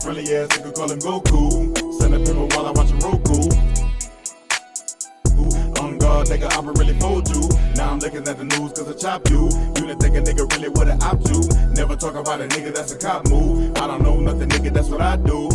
Friendly ass nigga call him Goku. Send a paper while I watchin' Roku. On guard, nigga, I'ma really fold you. Now I'm looking at the news cause I chop you. You didn't think a nigga really would've opt you. Never talk about a nigga, that's a cop move. I don't know nothing, nigga, that's what I do.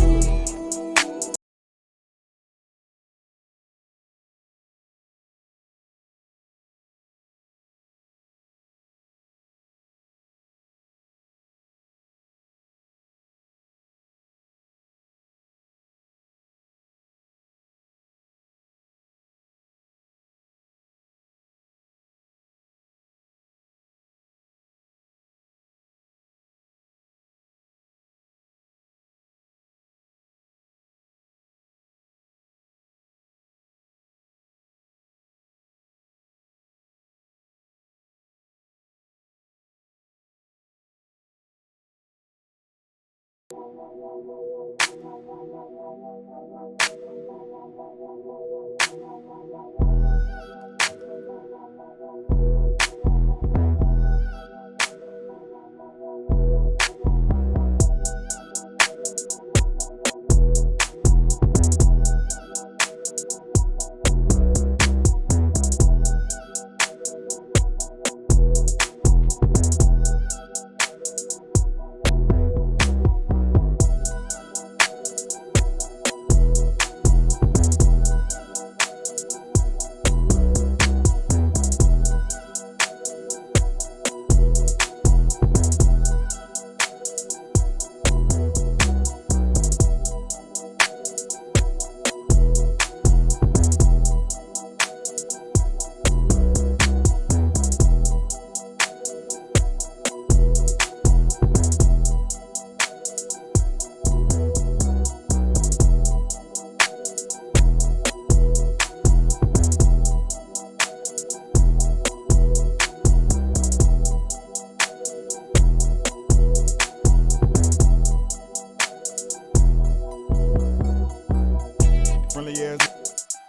Friendly ass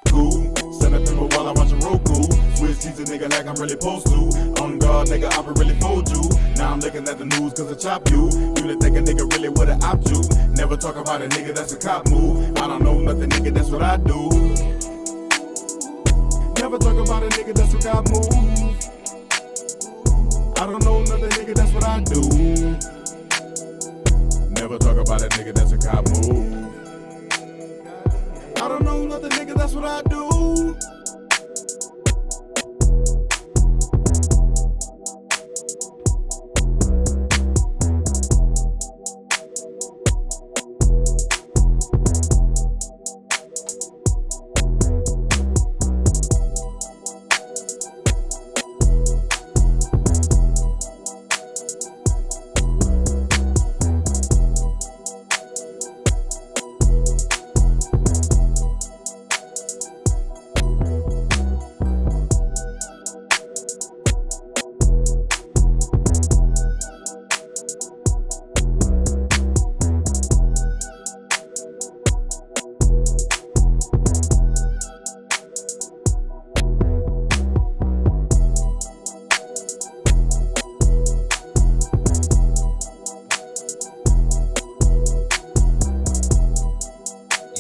cool. Send a paper while I watchin' Roku. Switch tease a nigga like I'm really supposed to. On guard, nigga, I'ma really fold you. Now I'm looking at the news cause I chop you. You didn't think a nigga really would've opt you. Never talk about a nigga, that's a cop move. I don't know nothing, nigga, that's what I do. Never talk about a nigga, that's a cop move. I don't know nothing, nigga, that's what I do. Never talk about a nigga, that's a cop move. I don't know nothing, nigga, that's what I do.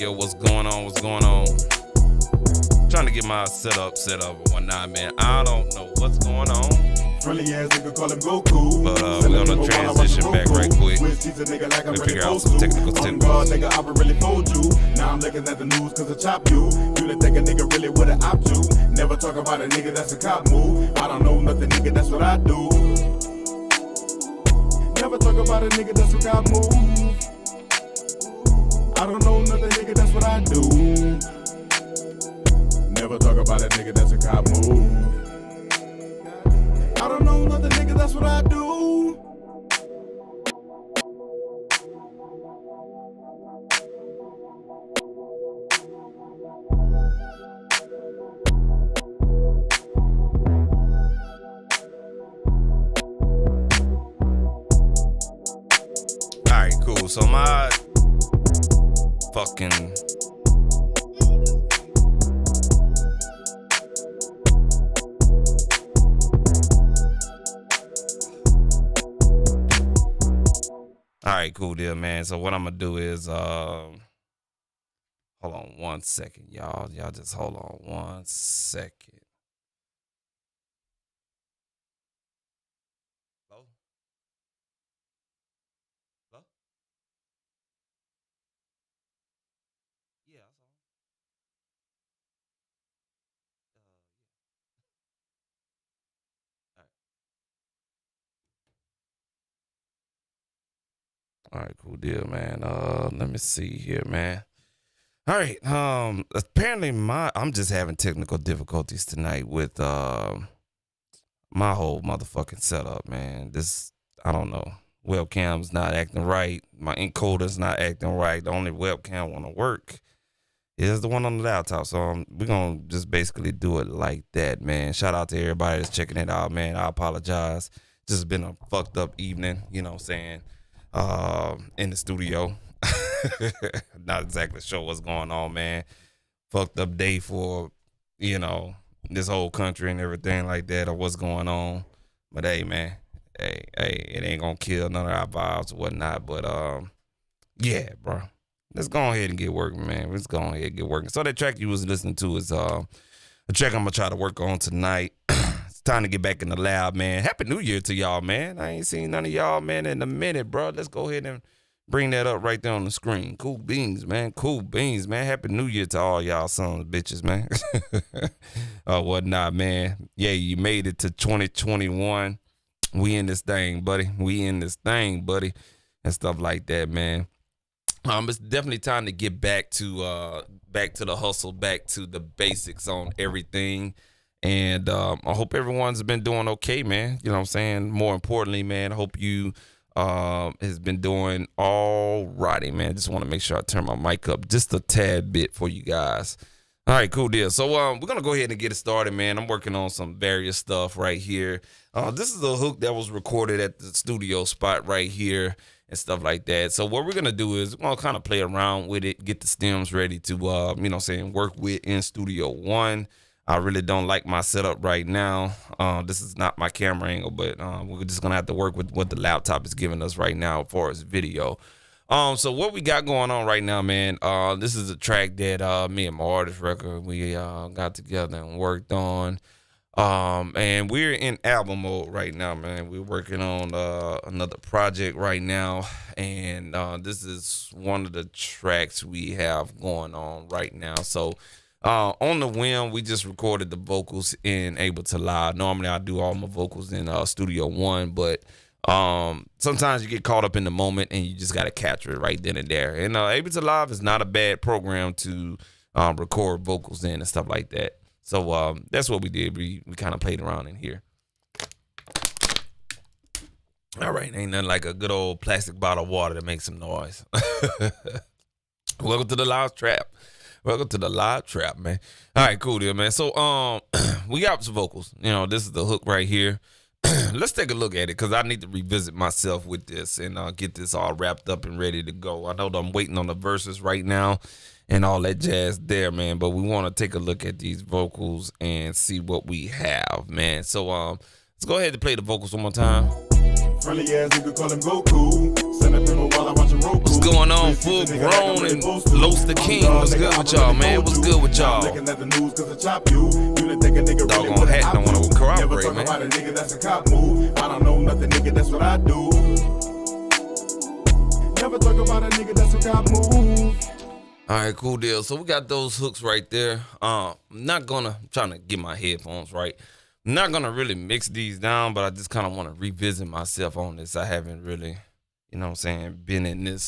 Yo, what's going on? What's going on? Trying to get my setup and whatnot, man. I don't know what's going on. Friendly ass nigga call him Goku. But we're gonna transition back right quick. We figure out some technical tips. Nigga, I would really fold you. Now I'm looking at the news cause I chop you. You didn't think a nigga really would've opt you. Never talk about a nigga that's a cop move. I don't know nothing, nigga, that's what I do. Never talk about a nigga that's a cop move. I don't know nothing, nigga, that's what I do. Never talk about a nigga that's a cop move. I don't know nothing, nigga, that's what I do. Alright, cool. So my fucking Alright, cool deal, man. So what I'm gonna do is hold on 1 second, y'all. Y'all just hold on 1 second. Hello? Hello? Yeah, that's all. Yeah. All right, cool deal, man. Let me see here, man. All right. Apparently I'm just having technical difficulties tonight with my whole motherfucking setup, man. I don't know. Webcam's not acting right. My encoder's not acting right. The only webcam want to work is the one on the laptop. So we're gonna just basically do it like that, man. Shout out to everybody that's checking it out, man. I apologize. Just been a fucked up evening, you know what I'm saying? In the studio. Not exactly sure what's going on, man. Fucked up day for, this whole country and everything like that, or what's going on. But hey, man, hey, it ain't gonna kill none of our vibes or whatnot. But yeah, bro. Let's go ahead and get working, man. Let's go ahead and get working. So that track you was listening to is a track I'm gonna try to work on tonight. It's time to get back in the lab, man. Happy New Year to y'all, man. I ain't seen none of y'all, man, in a minute, bro. Let's go ahead and bring that up right there on the screen. Cool beans, man. Cool beans, man. Happy New Year to all y'all sons of bitches, man. Whatnot, man. Yeah, you made it to 2021. We in this thing, buddy. And stuff like that, man. It's definitely time to get back to the hustle, back to the basics on everything. And I hope everyone's been doing okay, man. You know what I'm saying? More importantly, man, I hope you has been doing all righty, man. Just want to make sure I turn my mic up just a tad bit for you guys. All right, cool deal. So we're going to go ahead and get it started, man. I'm working on some various stuff right here. This is a hook that was recorded at the studio spot right here and stuff like that. So what we're going to do is we're going to kind of play around with it, get the stems ready to, work with in Studio One. I really don't like my setup right now. This is not my camera angle, but we're just going to have to work with what the laptop is giving us right now as far as video. So what we got going on right now, man, this is a track that me and my artist record, we got together and worked on. And we're in album mode right now, man. We're working on another project right now. And this is one of the tracks we have going on right now. So on the whim, we just recorded the vocals in Ableton Live. Normally, I do all my vocals in Studio One, but sometimes you get caught up in the moment and you just got to capture it right then and there. And Ableton Live is not a bad program to record vocals in and stuff like that. So that's what we did. We kind of played around in here. All right, ain't nothing like a good old plastic bottle of water to make some noise. Welcome to the live trap. Welcome to the live trap, man. All right, cool deal, man. So we got some vocals. This is the hook right here. Let's take a look at it because I need to revisit myself with this and get this all wrapped up and ready to go. I know that I'm waiting on the verses right now and all that jazz there, man. But we want to take a look at these vocals and see what we have, man. So let's go ahead and play the vocals one more time. Friendly ass nigga call him Goku. Send up him while I watch him Roku. What's going on, full grown and Los the King? What's good with y'all, man? What's good with y'all? Looking at the news cause I chop you. You didn't think a nigga really Doggone hat don't want to corroborate, Never man. talk about a nigga that's a cop move. I don't know nothing, nigga, that's what I do. Never talk about a nigga that's a cop move. All right, cool deal. So we got those hooks right there. I'm trying to get my headphones right. I'm not gonna really mix these down, but I just kind of want to revisit myself on this. I haven't really, you know what I'm saying, been in this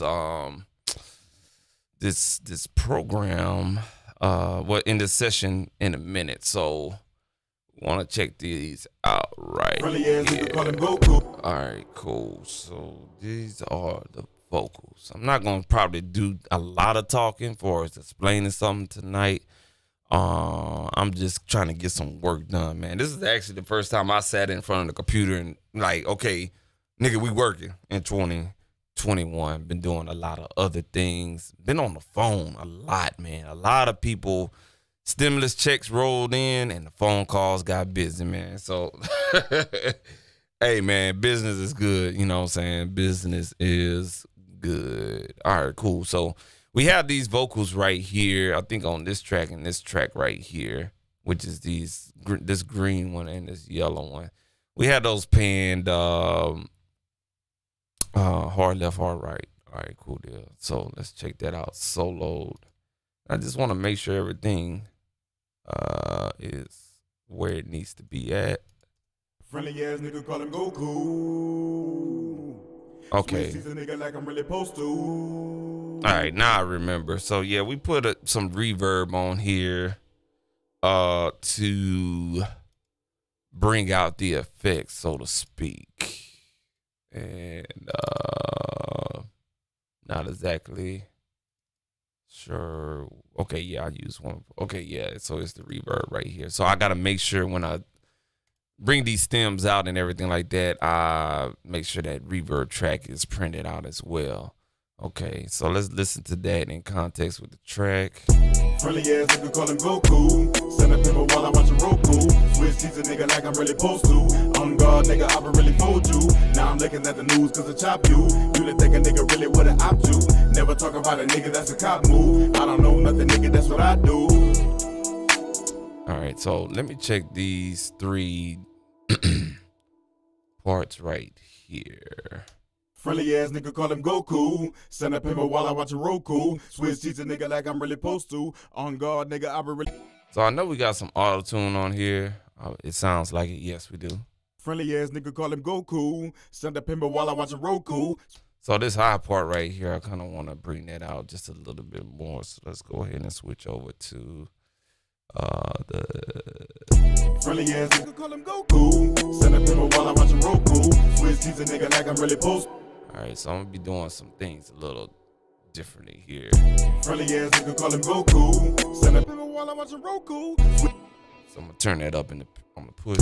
this program in this session in a minute. So want to check these out right here. All right, cool. So these are the vocals. I'm not gonna probably do a lot of talking for us explaining something tonight. I'm just trying to get some work done, man. This is actually the first time I sat in front of the computer and like, okay, nigga, we working in 2021. Been doing a lot of other things. Been on the phone a lot, man. A lot of people, stimulus checks rolled in and the phone calls got busy, man. So, hey, man, business is good. You know what I'm saying? Business is good. All right, cool. So we have these vocals right here, I think on this track and this track right here, which is this green one and this yellow one. We had those panned hard left, hard right. All right, cool deal. So let's check that out. Soloed. I just want to make sure everything is where it needs to be at. Friendly ass nigga call him Goku. Okay. Nigga like I'm really supposed to. All right, now I remember. So yeah, we put some reverb on here to bring out the effects, so to speak. And not exactly sure. Okay, yeah, I use one. Okay, yeah, so it's the reverb right here. So I gotta make sure when I bring these stems out and everything like that, I make sure that reverb track is printed out as well. Okay, so let's listen to that in context with the track. Friendly ass nigga call him Goku. Send up him while I watch him Roku. Switch teeth a nigga like I'm really supposed to. On guard, nigga, I really fold you. Now I'm looking at the news cause I chop you. You didn't think a nigga really would've opt you. Never talk about a nigga that's a cop move. I don't know nothing, nigga, that's what I do. All right, so let me check these three parts right here. Friendly ass nigga call him Goku. Send up him while I watch him Roku. Switch teeth a nigga like I'm really supposed to. On guard, nigga, I really. So I know we got some auto tune on here. It sounds like it. Yes, we do. Friendly ass nigga call him Goku. Send up him while I watch him Roku. So this high part right here, I kind of want to bring that out just a little bit more. So let's go ahead and switch over to the friendly ass nigga call him Goku. Send up him while I watch him Roku. Switch teeth a nigga like I'm really supposed to. All right, so I'm gonna be doing some things a little differently here. Friendly ass nigga call him Goku. Send up him while I watch him Roku. So I'm gonna turn that up on the push.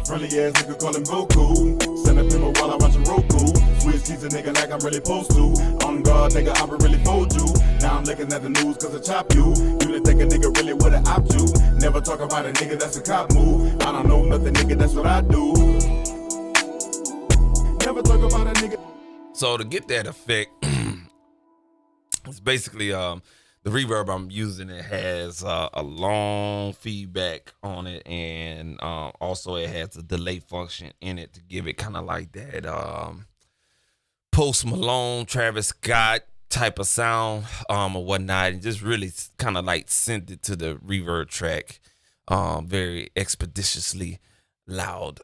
Friendly ass nigga call him Goku. Send up him while I watch him Roku. Switch teeth a nigga like I'm really supposed to. On guard, nigga, I really fold you. Now I'm looking at the news cause I chop you. You didn't think a nigga really would've opt you. Never talk about a nigga that's a cop move. I don't know nothing, nigga, that's what I do. Never talk about a nigga. So to get that effect, it's basically the reverb I'm using. It has a long feedback on it, and also it has a delay function in it to give it kind of like that Post Malone, Travis Scott type of sound or whatnot, and just really kind of like sent it to the reverb track very expeditiously loud.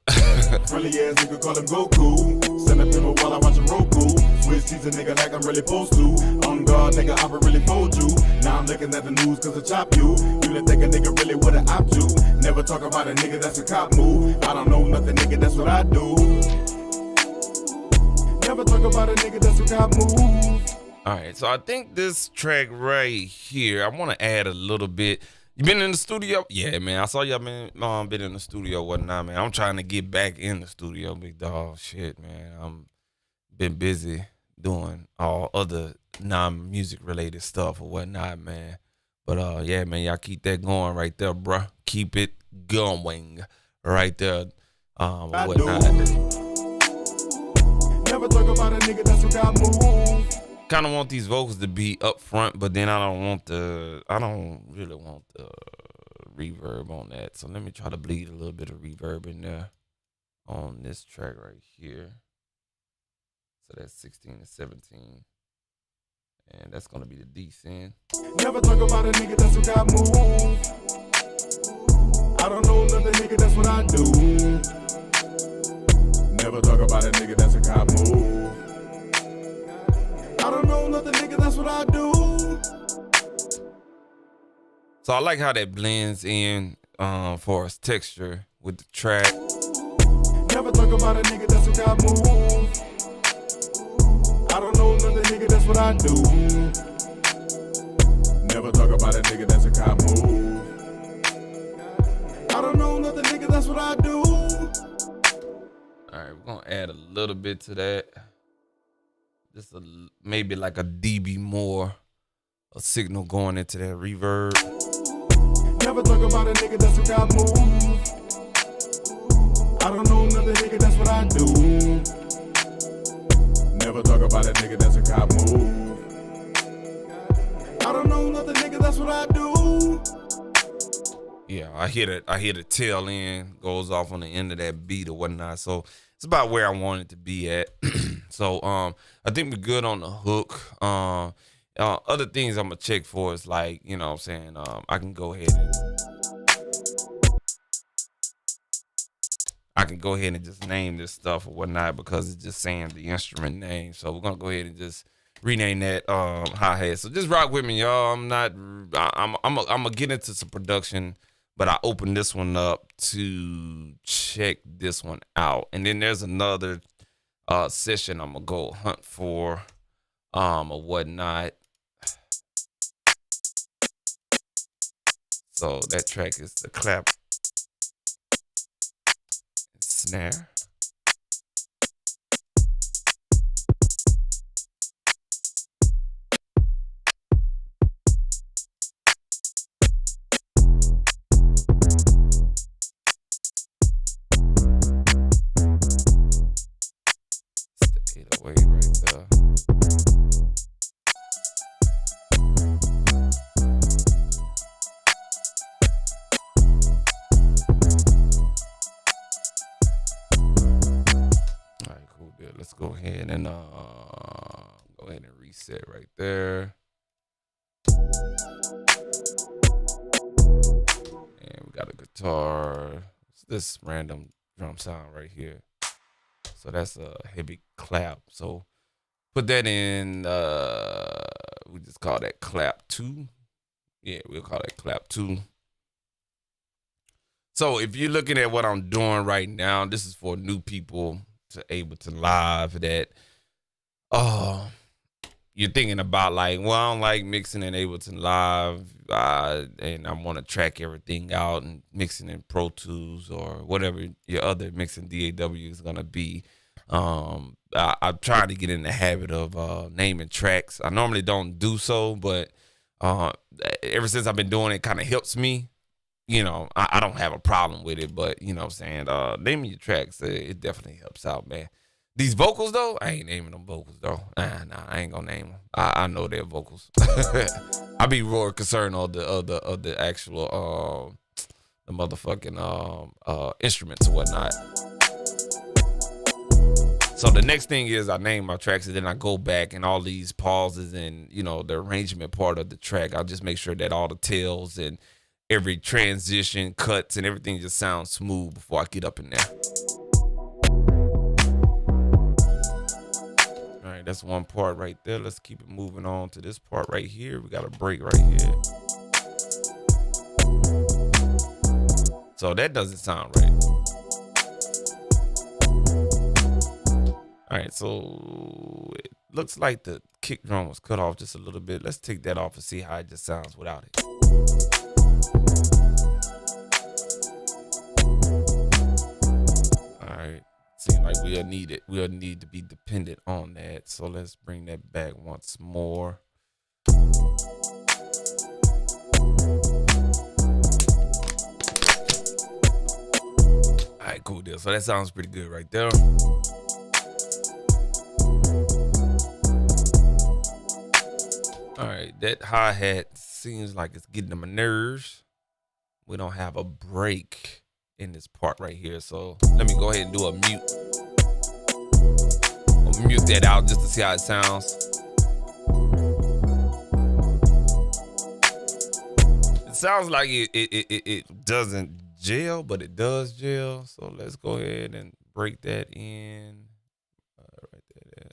Friendly ass nigga call him Goku. Send up him while I watch him Roku. Switch teeth a nigga like I'm really supposed to. On guard, nigga, I really fold you. Now I'm looking at the news cause I chop you. You didn't think a nigga really would've opt you. Never talk about a nigga that's a cop move. I don't know nothing, nigga, that's what I do. Never talk about a nigga that's a cop move. All right, so I think this track right here, I want to add a little bit. You been in the studio? Yeah, man. I saw y'all been in the studio, whatnot, man. I'm trying to get back in the studio, big dog. Shit, man. I'm been busy doing all other non-music related stuff or whatnot, man. But yeah, man, y'all keep that going right there, bruh. Keep it going right there. Whatnot. Never talk about a nigga that's what got moved. Kind of want these vocals to be up front, but then I don't really want the reverb on that. So let me try to bleed a little bit of reverb in there on this track right here. So that's 16 and 17. And that's gonna be the descend. Never talk about a nigga that's what got moved. I don't know another nigga, that's what I do. Never talk about a nigga that's a cop move. I don't know another nigga, that's what I do. So I like how that blends in for its texture with the track. Never talk about a nigga that's a cop move. I don't know another nigga, that's what I do. Never talk about a nigga that's a cop move. I don't know another nigga, that's what I do. All right, we're gonna add a little bit to that. Just maybe like a dB more, a signal going into that reverb. Never talk about a nigga that's a cop move. I don't know another nigga, that's what I do. Never talk about a nigga that's a cop move. I don't know another nigga, that's what I do. Yeah, I hear the tail end goes off on the end of that beat or whatnot. So it's about where I want it to be at. So I think we're good on the hook. Other things I'm gonna check for is like, you know what I'm saying, I can go ahead and just name this stuff or whatnot because it's just saying the instrument name. So we're gonna go ahead and just rename that hi-hat. So just rock with me, y'all. I'm gonna get into some production, but I opened this one up to check this one out. And then there's another session I'm gonna go hunt for or whatnot. So that track is the clap and snare. It's the 808 right there. Let's go ahead and reset right there. And we got a guitar. It's this random drum sound right here. So that's a heavy clap. So put that in, we just call that clap 2. Yeah, we'll call that clap 2. So if you're looking at what I'm doing right now, this is for new people to Ableton Live that you're thinking about like, well, I don't like mixing in Ableton Live and I want to track everything out and mixing in Pro Tools or whatever your other mixing DAW is going to be. I'm trying to get in the habit of naming tracks. I normally don't do so, but ever since I've been doing it, kind of helps me. You know, I don't have a problem with it, but you know what I'm saying, naming your tracks, it definitely helps out, man. These vocals though, I ain't naming them vocals though. Nah, I ain't gonna name them. I know their vocals. I be more concerned of the actual the motherfucking instruments and whatnot. So the next thing is I name my tracks and then I go back and all these pauses and, you know, the arrangement part of the track, I'll just make sure that all the tails and every transition, cuts, and everything just sounds smooth before I get up in there. All right, that's one part right there. Let's keep it moving on to this part right here. We got a break right here. So that doesn't sound right. All right, so it looks like the kick drum was cut off just a little bit. Let's take that off and see how it just sounds without it. All right, seems like we'll need it. We'll need to be dependent on that. So let's bring that back once more. All right, cool deal. So that sounds pretty good right there. that hi-hat seems like it's getting on my nerves. We don't have a break in this part right here, so let me go ahead and do a mute. I'll mute that out just to see how it sounds. It sounds like it doesn't gel, but it does gel. So let's go ahead and break that in. Right there.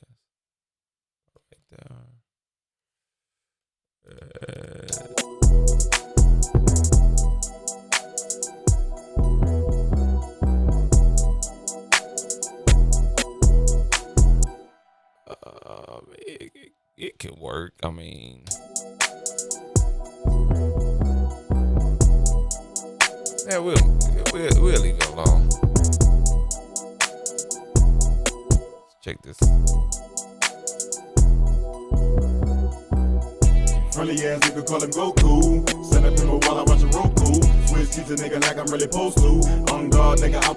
It can work. I mean, yeah, we'll leave it alone. Let's check this. Friendly ass nigga call him Goku. Send up him while I watch a Roku. Switch teeth a nigga like I'm really supposed to. On guard, nigga, I'm.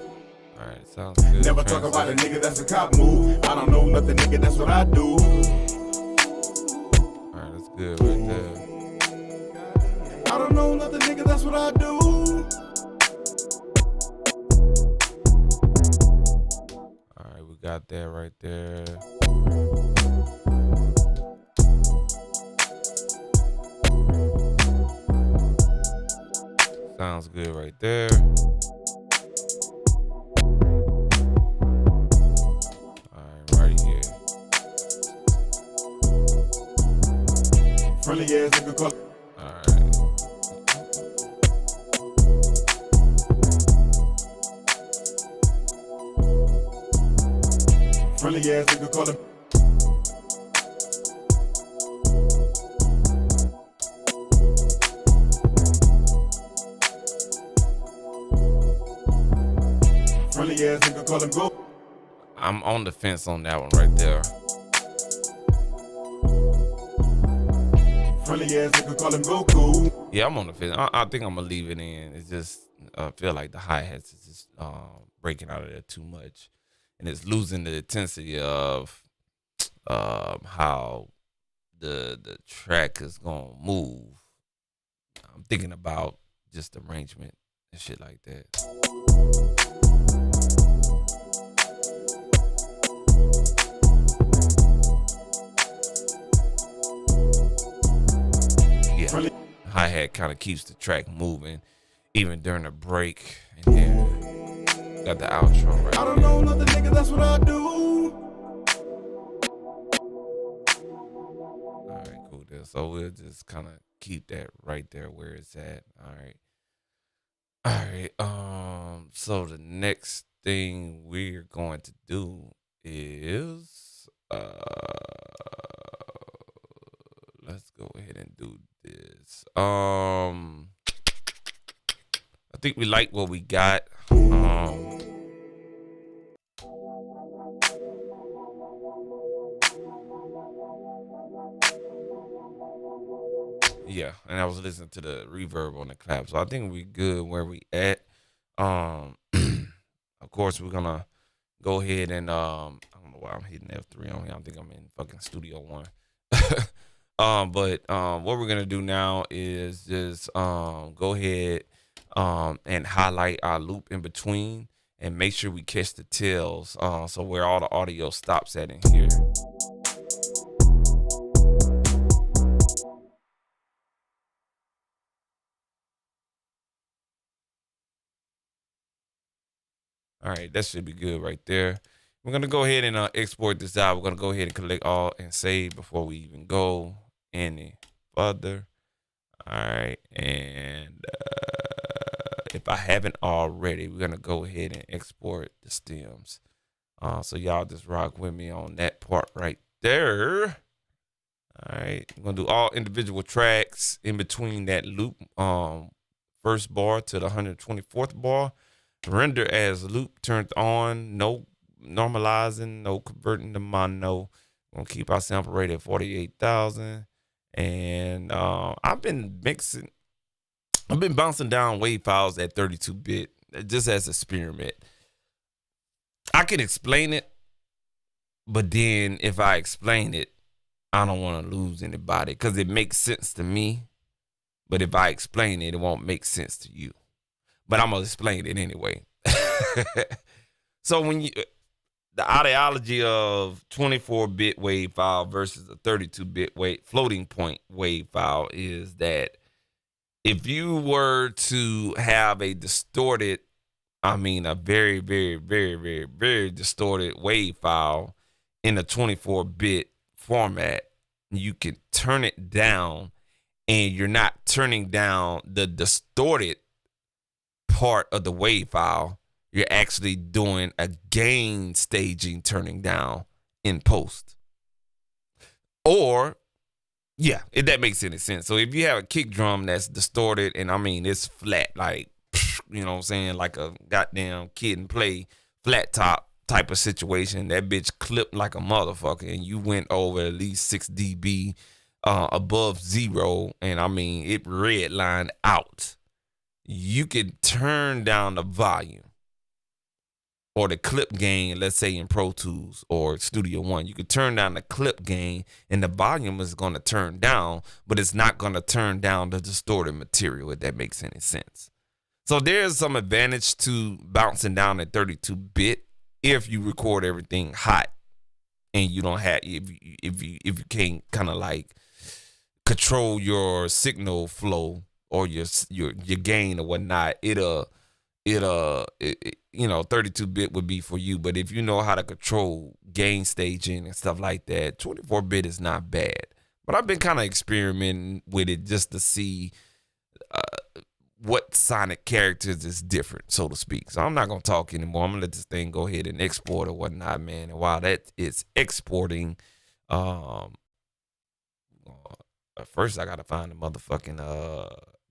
Alright, sounds good. Never talk about a nigga, that's a cop move. I don't know nothing, nigga, that's what I do. Alright, that's good right there. I don't know nothing, nigga, that's what I do. Alright, we got that right there. Sounds good right there. Alright, right here. Friendly ass nigga call. Alright. Friendly ass nigga call him. Friendly ass nigga call him go. I'm on the fence on that one right there. Friendly ass nigga call him Goku. Yeah, I'm on the fence. I think I'm gonna leave it in. It's just I feel like the hi-hats is just breaking out of there too much, and it's losing the intensity of how the track is gonna move. I'm thinking about just arrangement and shit like that. Yeah, hi-hat kind of keeps the track moving even during the break, and then got the outro right. I don't know nothing, nigga, that's what I do. All right, cool deal. So we'll just kind of keep that right there where it's at. All right. So the next thing we're going to do is let's go ahead and do this. I think we like what we got. Yeah, and I was listening to the reverb on the clap, so I think we good where we at. Of course, we're gonna go ahead and I don't know why I'm hitting F3 on here. I think I'm in fucking Studio One. But what we're gonna do now is just go ahead and highlight our loop in between and make sure we catch the tails. So where all the audio stops at in here. All right, that should be good right there. We're going to go ahead and export this out. We're going to go ahead and collect all and save before we even go any further. All right, and if I haven't already, we're going to go ahead and export the stems. So y'all just rock with me on that part right there. All right, I'm going to do all individual tracks in between that loop, first bar to the 124th bar. Render as loop turned on, no normalizing, no converting to mono. Gonna keep our sample rate at 48,000. And I've been bouncing down wave files at 32-bit just as an experiment. I can explain it, but then if I explain it, I don't want to lose anybody because it makes sense to me. But if I explain it, it won't make sense to you. But I'm going to explain it anyway. So the ideology of 24-bit wave file versus a 32-bit floating point wave file is that if you were to have a distorted, a very, very, very, very, very distorted wave file in a 24-bit format, you can turn it down, and you're not turning down the distorted part of the wave file. You're actually doing a gain staging turning down in post. Or, yeah, if that makes any sense. So if you have a kick drum that's distorted and it's flat, like, you know what I'm saying, like a goddamn kid and play flat top type of situation, that bitch clipped like a motherfucker and you went over at least 6 dB above zero, and it redlined out. You can turn down the volume or the clip gain, let's say in Pro Tools or Studio One. You could turn down the clip gain and the volume is going to turn down, but it's not going to turn down the distorted material, if that makes any sense. So there's some advantage to bouncing down at 32-bit if you record everything hot and you don't have, if you can't kind of like control your signal flow or your gain or whatnot. 32-bit would be for you. But if you know how to control gain staging and stuff like that, 24-bit is not bad. But I've been kind of experimenting with it just to see what sonic characters is different, so to speak. So I'm not going to talk anymore. I'm going to let this thing go ahead and export or whatnot, man. And while that is exporting, first I got to find the motherfucking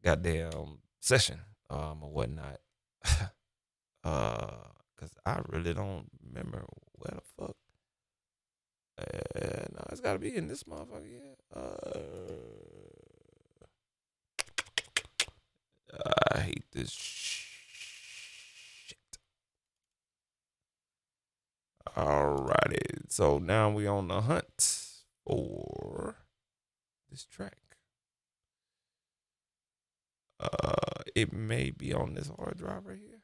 goddamn session or whatnot. Because I really don't remember where the fuck. No, it's got to be in this motherfucker, yeah. I hate this shit. Alrighty, so now we on the hunt for this track. It may be on this hard drive right here.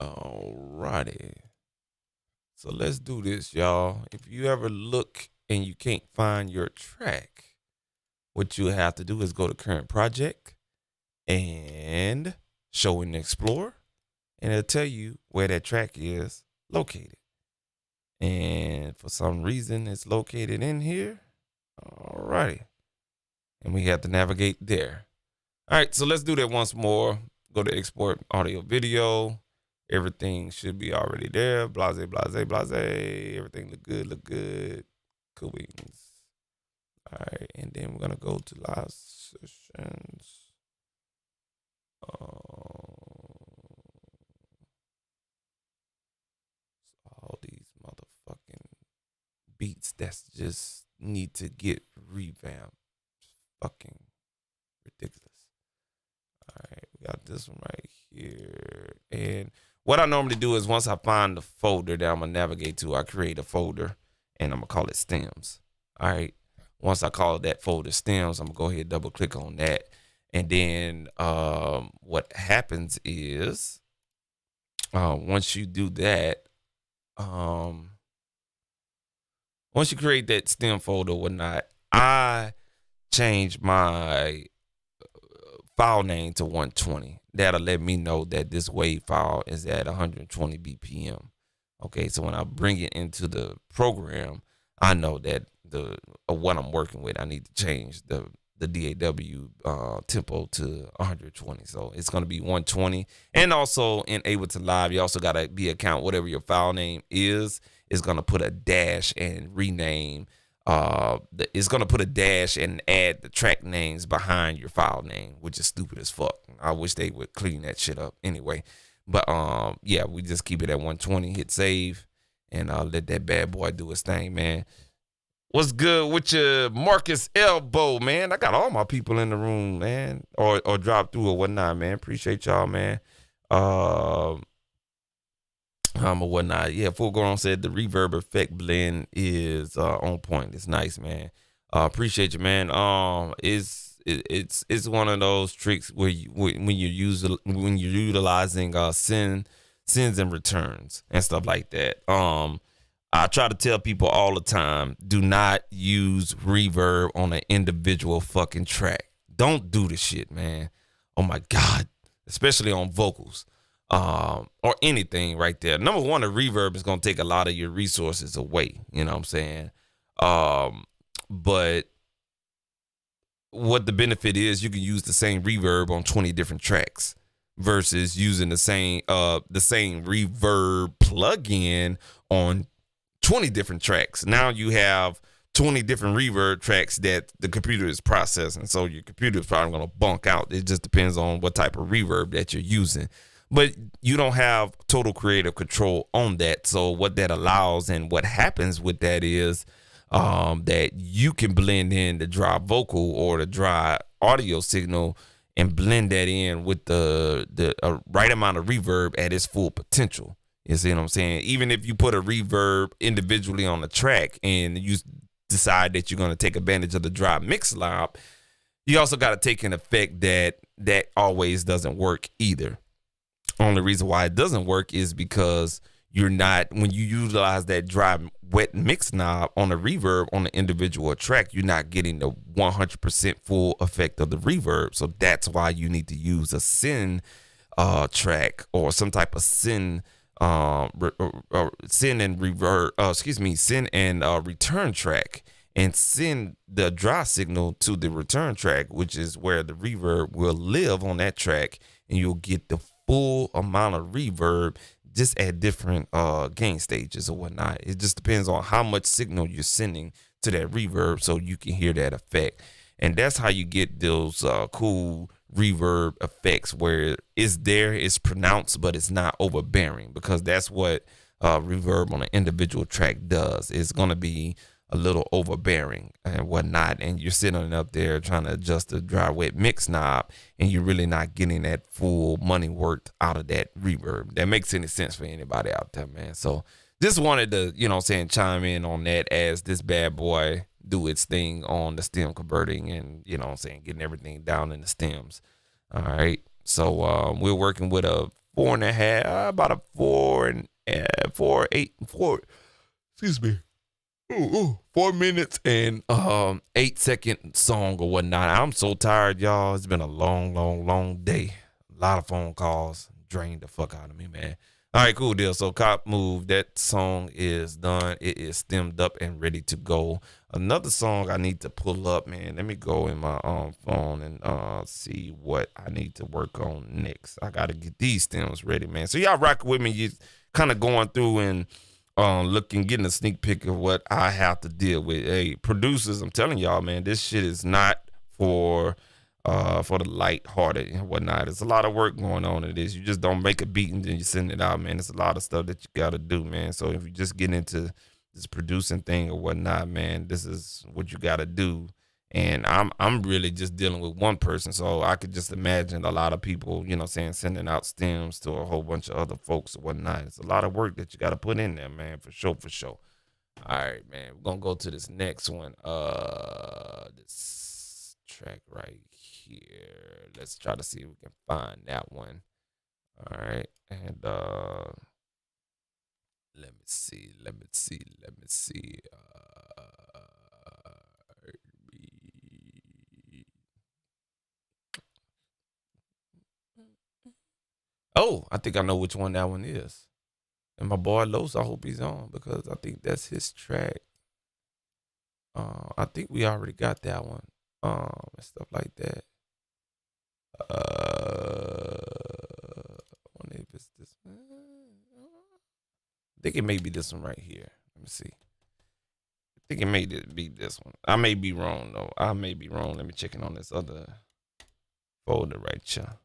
Alrighty. So let's do this, y'all. If you ever look and you can't find your track, what you have to do is go to current project and show and explore, and it'll tell you where that track is located. And for some reason, it's located in here. Alrighty. And we have to navigate there. All right, so let's do that once more. Go to export audio video. Everything should be already there. Blase, blase, blase. Everything look good. Cool beans. All right, and then we're gonna go to live sessions. All these motherfucking beats that just need to get revamped. Fucking ridiculous. All right, we got this one right here. And what I normally do is once I find the folder that I'm going to navigate to, I create a folder and I'm going to call it stems. All right. Once I call that folder stems, I'm going to go ahead and double click on that. And then what happens is once you do that, once you create that stem folder or whatnot, I change my file name to 120. That'll let me know that this wave file is at 120 BPM. Okay, so when I bring it into the program, I know that what I'm working with, I need to change the DAW tempo to 120. So it's going to be 120. And also in Ableton Live, you also got to be account whatever your file name is going to put a dash and rename. It's going to put a dash and add the track names behind your file name, which is stupid as fuck. I wish they would clean that shit up anyway. But yeah, we just keep it at 120, hit save, and let that bad boy do his thing, man. What's good with your Marcus Elbow, man? I got all my people in the room, man, or drop through or whatnot, man. Appreciate y'all, man. Or whatnot. Yeah, Full Grown said the reverb effect blend is on point. It's nice, man. Appreciate you, man. It's one of those tricks where when you're utilizing sends and returns and stuff like that. I try to tell people all the time, do not use reverb on an individual fucking track. Don't do the shit, man. Oh my God. Especially on vocals. Or anything right there. Number one, the reverb is going to take a lot of your resources away. You know what I'm saying? But what the benefit is, you can use the same reverb on 20 different tracks versus using the same reverb plugin on 20 different tracks. Now you have 20 different reverb tracks that the computer is processing. So your computer is probably going to bunk out. It just depends on what type of reverb that you're using. But you don't have total creative control on that. So what that allows and what happens with that is that you can blend in the dry vocal or the dry audio signal and blend that in with the right amount of reverb at its full potential. You see what I'm saying? Even if you put a reverb individually on the track and you decide that you're going to take advantage of the dry mix lob, you also got to take an effect that always doesn't work either. Only reason why it doesn't work is because when you utilize that dry wet mix knob on the reverb on the individual track, you're not getting the 100% full effect of the reverb. So that's why you need to use a send track or some type of send send and return track, and send the dry signal to the return track, which is where the reverb will live on that track, and you'll get the full amount of reverb just at different gain stages or whatnot. It just depends on how much signal you're sending to that reverb so you can hear that effect. And that's how you get those cool reverb effects where it's pronounced, but it's not overbearing, because that's what reverb on an individual track does. It's going to be a little overbearing and whatnot, and you're sitting up there trying to adjust the dry wet mix knob, and you're really not getting that full money worth out of that reverb. That makes any sense for anybody out there, man. So just wanted to, chime in on that as this bad boy do its thing on the stem converting and, getting everything down in the stems. All right. So we're working with a 4.5, about a 4 minutes and 8-second song or whatnot. I'm so tired, y'all. It's been a long day. A lot of phone calls drained the fuck out of me, man. All right, cool deal. So Cop Move, that song is done. It is stemmed up and ready to go. Another song I need to pull up, man. Let me go in my phone and see what I need to work on next. I got to get these stems ready, man. So y'all rock with me. You kind of going through and getting a sneak peek of what I have to deal with. Hey, producers, I'm telling y'all, man, this shit is not for the light-hearted and whatnot. There's a lot of work going on in this. You just don't make a beat and then you send it out, man. There's a lot of stuff that you got to do, man. So if you just get into this producing thing or whatnot, man, this is what you got to do. And I'm really just dealing with one person, so I could just imagine a lot of people, sending out stems to a whole bunch of other folks or whatnot. It's a lot of work that you got to put in there, man, for sure. All right, man, we're going to go to this next one. This track right here. Let's try to see if we can find that one. All right, and let me see. Oh, I think I know which one that one is. And my boy Los, I hope he's on, because I think that's his track. I think we already got that one. And stuff like that. I wonder if it's this one. I think it may be this one right here. Let me see. I think it may be this one. I may be wrong, though. Let me check in on this other folder right here.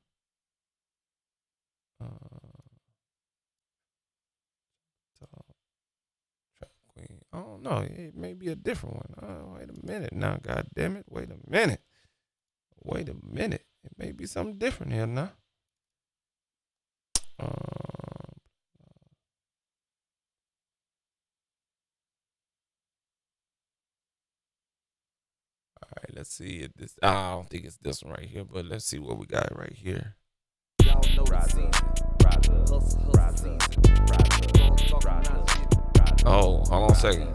Track Queen. I don't know. It may be a different one. Wait a minute now. God damn it. Wait a minute. Wait a minute. It may be something different here now. All right, let's see if this. I don't think it's this one right here, but let's see what we got right here. Y'all know the season. Hustle season. Oh, hold on a second.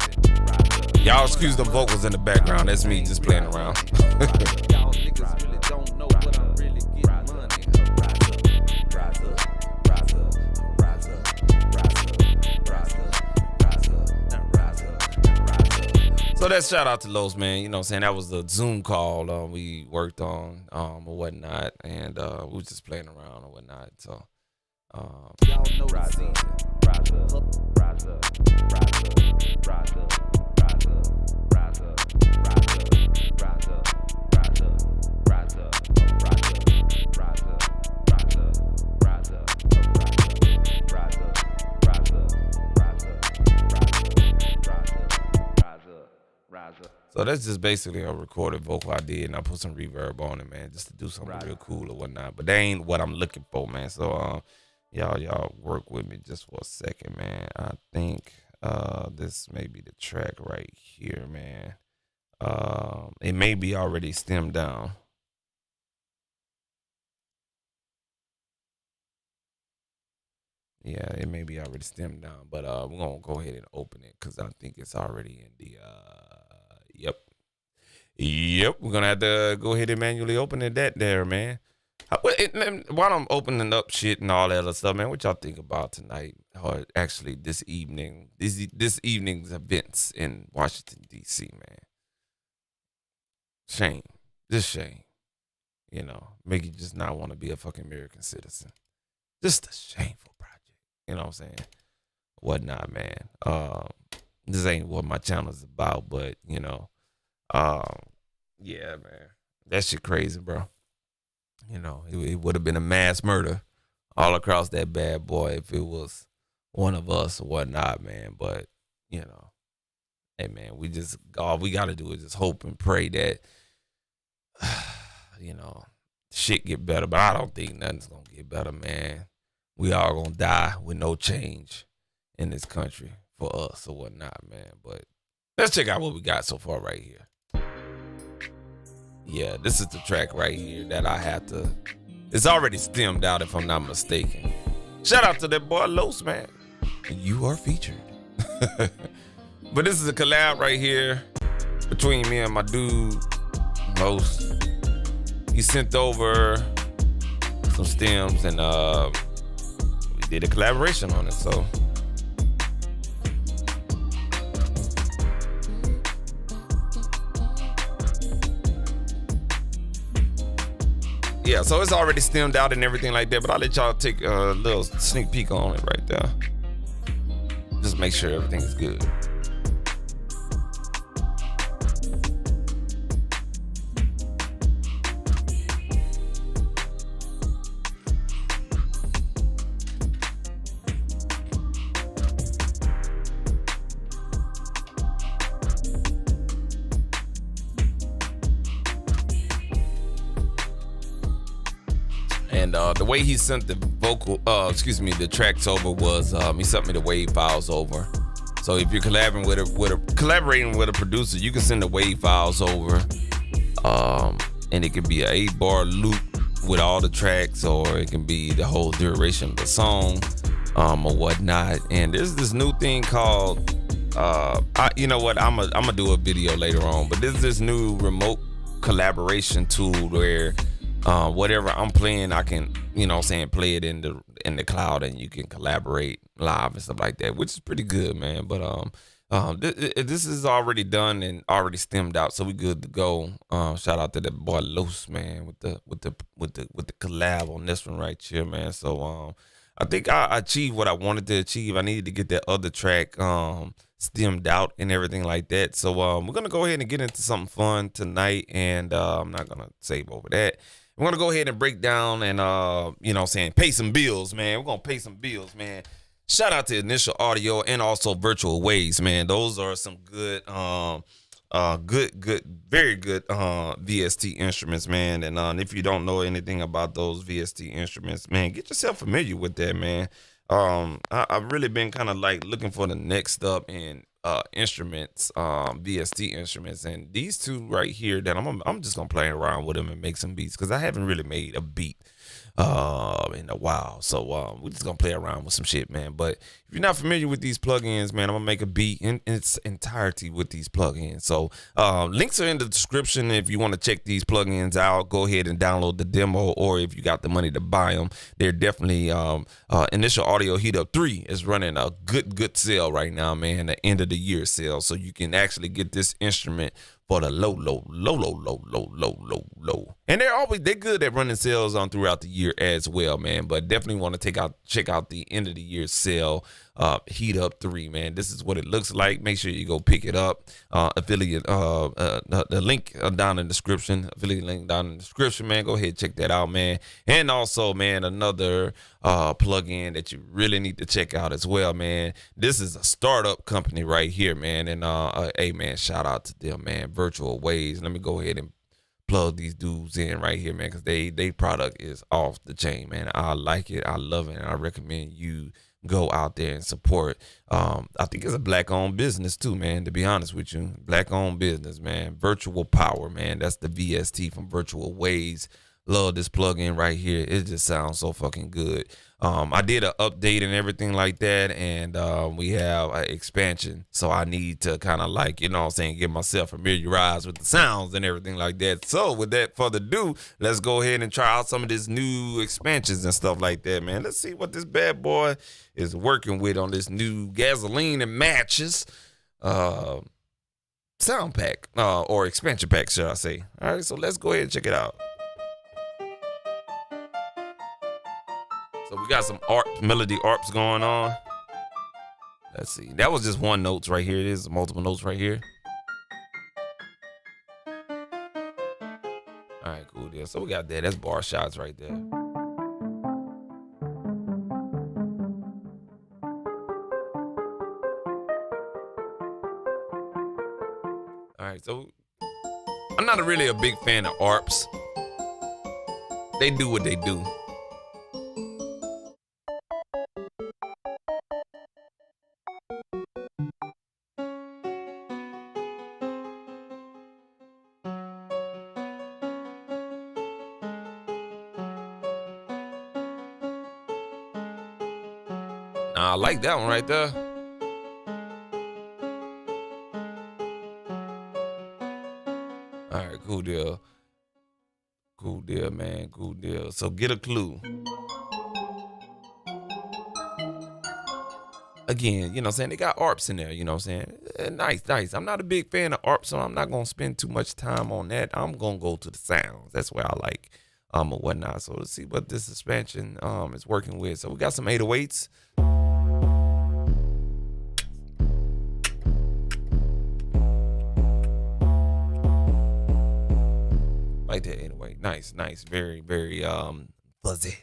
Y'all excuse the vocals in the background. That's me just playing around. Y'all niggas really don't know what I'm really getting money. Rise up, rise up, rise up, rise up, rise up, rise up, now rise up, now rise up. So that shout out to Los, man. You know what I'm saying? That was the Zoom call we worked on or whatnot. And we was just playing around or whatnot. So y'all know the season. Rise up, rise up, rise up, rise up, rise up, rise up, rise up, rise up, rise up, rise up, rise up, rise up, rise up, rise up, rise up, rise up. So that's just basically a recorded vocal I did, and I put some reverb on it, man, just to do something real cool or whatnot. But that ain't what I'm looking for, man. So y'all work with me just for a second, man. I think this may be the track right here, man. It may be already stemmed down. Yeah, it may be already stemmed down, but we're gonna go ahead and open it because I think it's already in the Yep, we're gonna have to go ahead and manually open it that there, man. While I'm opening up shit and all that other stuff, man, what y'all think about tonight? Or actually this evening, this evening's events in Washington, D.C., man. Shame. Just shame. You know, make you just not want to be a fucking American citizen. Just a shameful project. You know what I'm saying? Whatnot, man. This ain't what my channel's about, but, you know, yeah, man. That shit crazy, bro. You know, it would have been a mass murder all across that bad boy if it was one of us or whatnot, man. But, you know, hey, man, all we got to do is just hope and pray that, you know, shit get better. But I don't think nothing's going to get better, man. We all going to die with no change in this country for us or whatnot, man. But let's check out what we got so far right here. Yeah, this is the track right here that I have to. It's already stemmed out if I'm not mistaken. Shout out to that boy Los, man. You are featured. But this is a collab right here between me and my dude Los. He sent over some stems and we did a collaboration on it. So yeah, so it's already stemmed out and everything like that, but I'll let y'all take a little sneak peek on it right there. Just make sure everything is good. And the way he sent the the tracks over was he sent me the wave files over. So if you're collaborating with a producer, you can send the wave files over, and it can be an 8-bar loop with all the tracks, or it can be the whole duration of the song, or whatnot. And there's this new thing called, you know what? I'm gonna do a video later on, but there's this new remote collaboration tool where whatever I'm playing, I can, you know what I'm saying, play it in the cloud and you can collaborate live and stuff like that, which is pretty good, man. But this is already done and already stemmed out, so we good to go. Shout out to that boy Los, man, with the collab on this one right here, man. So I think I achieved what I wanted to achieve. I needed to get that other track stemmed out and everything like that. So we're gonna go ahead and get into something fun tonight, and I'm not gonna save over that. We're going to go ahead and break down and, you know what I'm saying, pay some bills, man. We're going to pay some bills, man. Shout out to Initial Audio and also Virtual Waves, man. Those are some good, very good VST instruments, man. And if you don't know anything about those VST instruments, man, get yourself familiar with that, man. I've really been kind of like looking for the next up in instruments, VST instruments, and these two right here that I'm just gonna play around with them and make some beats because I haven't really made a beat in a while. So we're just gonna play around with some shit, man. But if you're not familiar with these plugins, man, I'm gonna make a beat in its entirety with these plugins. So links are in the description. If you want to check these plugins out, go ahead and download the demo, or if you got the money to buy them, they're definitely Initial Audio HeatUp 3 is running a good sale right now, man, the end of the year sale. So you can actually get this instrument for the low. And they're good at running sales on throughout the year as well, man. But definitely want to check out the end of the year sale, HeatUp 3, man. This is what it looks like. Make sure you go pick it up. Affiliate, the link down in the description. Affiliate link down in the description, man. Go ahead, check that out, man. And also, man, another plugin that you really need to check out as well, man. This is a startup company right here, man. And hey, man, shout out to them, man. Virtual Waves. Let me go ahead and plug these dudes in right here, man, because they product is off the chain, man. I like it. I love it. And I recommend you go out there and support. I think it's a black-owned business too, man, to be honest with you. Black-owned business, man. Virtual Power, man. That's the VST from Virtual Waves. Love this plugin right here. It just sounds so fucking good. I did an update and everything like that, and we have an expansion. So I need to kind of like, you know what I'm saying, get myself familiarized with the sounds and everything like that. So with that further ado, let's go ahead and try out some of this new expansions and stuff like that, man. Let's see what this bad boy is working with on this new gasoline and matches sound pack, or expansion pack, should I say. All right, so let's go ahead and check it out. So we got some melody arps going on. Let's see. That was just one notes right here. It is multiple notes right here. All right, cool deal. So we got that. That's bar shots right there. All right, so I'm not really a big fan of arps. They do what they do. I like that one right there. All right, cool deal. Cool deal, man. Cool deal. So get a clue. Again, you know what I'm saying? They got ARPs in there, you know what I'm saying? Nice. I'm not a big fan of ARPs, so I'm not going to spend too much time on that. I'm going to go to the sounds. That's where I like or whatnot. So let's see what this expansion is working with. So we got some 808s. Like that anyway. Nice. Very fuzzy.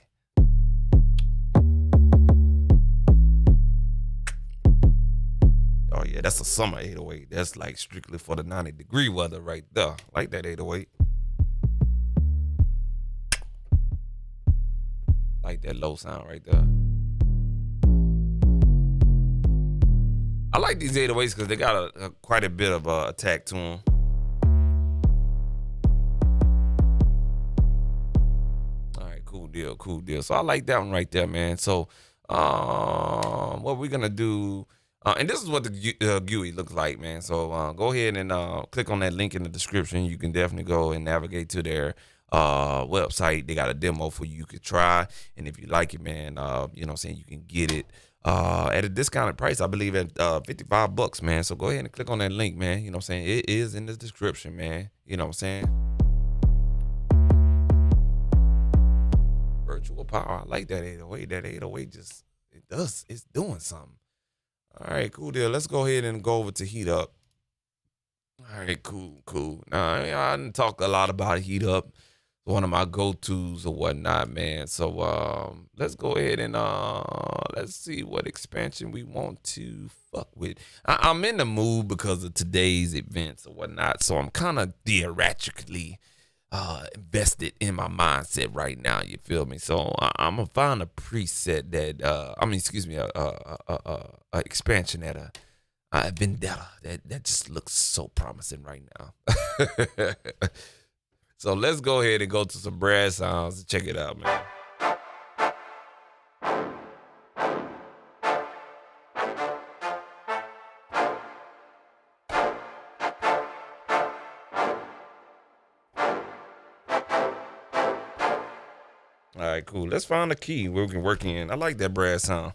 Oh yeah, that's a summer 808. That's like strictly for the 90-degree weather right there. Like that 808. Like that low sound right there. I like these 808s because they got quite a bit of attack to them. Cool deal. So I like that one right there, man. So what we're gonna do, and this is what the GUI looks like, man. So go ahead and click on that link in the description. You can definitely go and navigate to their website. They got a demo for you could try, and if you like it, man, you know what I'm saying, you can get it at a discounted price, I believe at $55, man. So go ahead and click on that link, man. You know what I'm saying, it is in the description, man. You know what I'm saying. Virtual Power. I like that 808. That 808 just, it's doing something. All right, cool deal. Let's go ahead and go over to HeatUp. All right, cool. Now, I didn't talk a lot about HeatUp. one of my go-tos or whatnot, man. So let's go ahead and let's see what expansion we want to fuck with. I'm in the mood because of today's events or whatnot, so I'm kind of theoretically invested in my mindset right now. You feel me? So I'm gonna find a preset that excuse me, a expansion that a vendetta that just looks so promising right now. So let's go ahead and go to some brass sounds and check it out, man. All right, cool. Let's find a key where we can work in. I like that brass sound.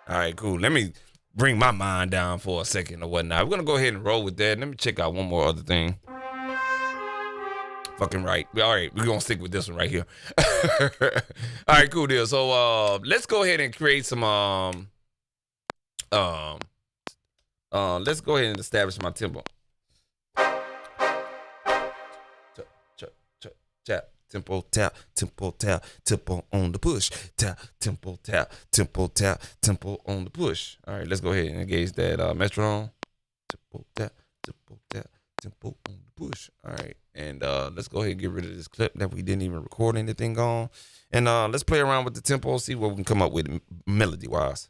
All right, cool. Let me bring my mind down for a second or whatnot. We're gonna go ahead and roll with that. Let me check out one more other thing. Fucking right. All right, we're gonna stick with this one right here. All right, cool deal. So let's go ahead and create some let's go ahead and establish my tempo. Tap, tempo, tap, tempo, tap, tempo on the push. Tap, tempo, tap, tempo, tap, tempo on the push. All right, let's go ahead and engage that metronome. Tempo, tap, tempo, tap, tempo on the push. All right, and let's go ahead and get rid of this clip that we didn't even record anything on. And let's play around with the tempo, see what we can come up with melody-wise.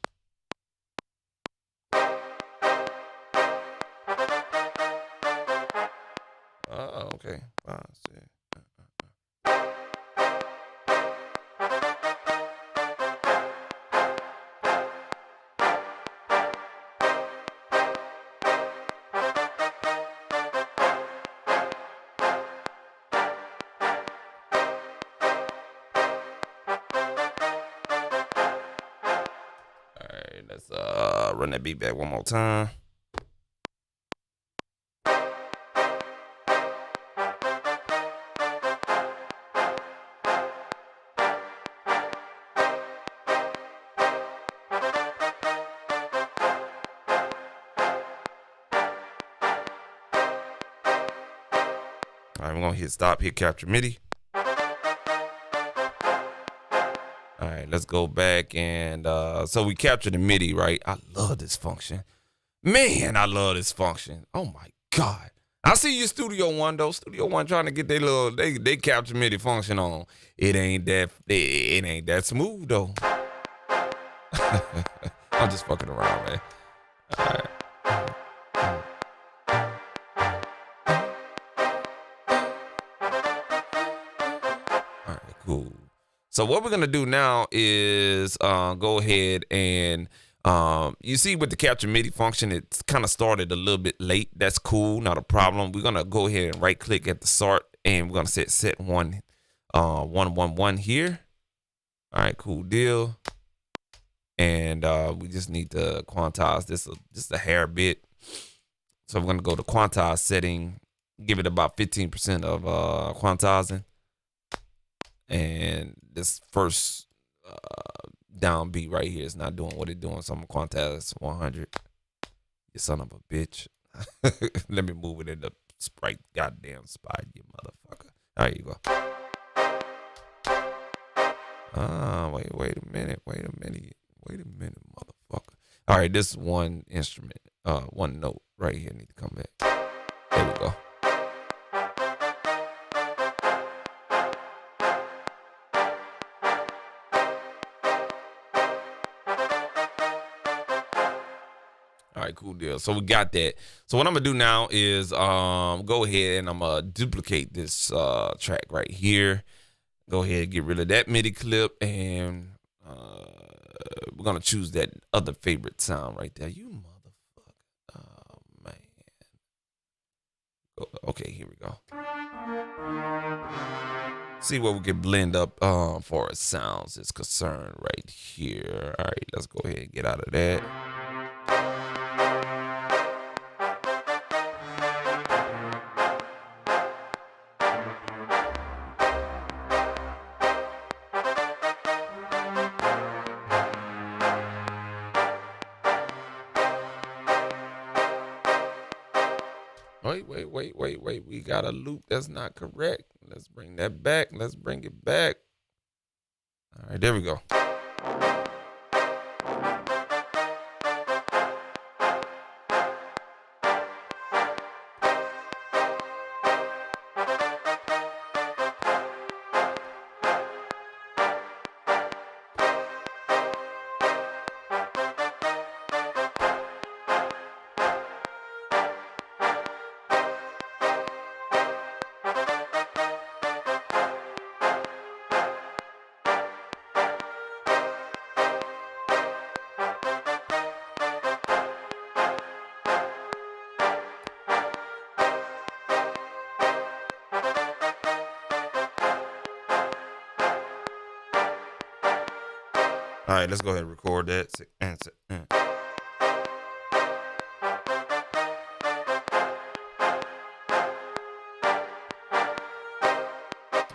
Okay. 5, 6. Let's run that beat back one more time. All right, we're gonna hit stop, hit capture MIDI. All right, let's go back and so we captured the MIDI, right? I love this function. Man, I love this function. Oh my God. I see you Studio One though. Studio One trying to get their little they capture MIDI function on. It ain't that smooth though. I'm just fucking around, man. All right. All right, cool. So what we're gonna do now is go ahead and you see with the capture MIDI function, it's kind of started a little bit late. That's cool, not a problem. We're gonna go ahead and right click at the start, and we're gonna set 1 here. All right, cool deal. And we just need to quantize this just a hair bit. So we're gonna go to quantize setting, give it about 15% of quantizing. And this first downbeat right here is not doing what it's doing, so I'm gonna quantize 100. You son of a bitch. Let me move it in the right goddamn spot, you motherfucker. There you go. Wait a minute, motherfucker. All right, this one instrument, one note right here need to come back. There we go. All right, right, cool deal. So we got that. So what I'm gonna do now is go ahead and I'm gonna duplicate this track right here. Go ahead and get rid of that MIDI clip, and we're gonna choose that other favorite sound right there. You motherfucker. Oh man. Okay, here we go. See what we can blend up for sounds is concerned right here. All right, let's go ahead and get out of that. Wait. We got a loop that's not correct. Let's bring that back. Let's bring it back. All right, there we go. All right, let's go ahead and record that. All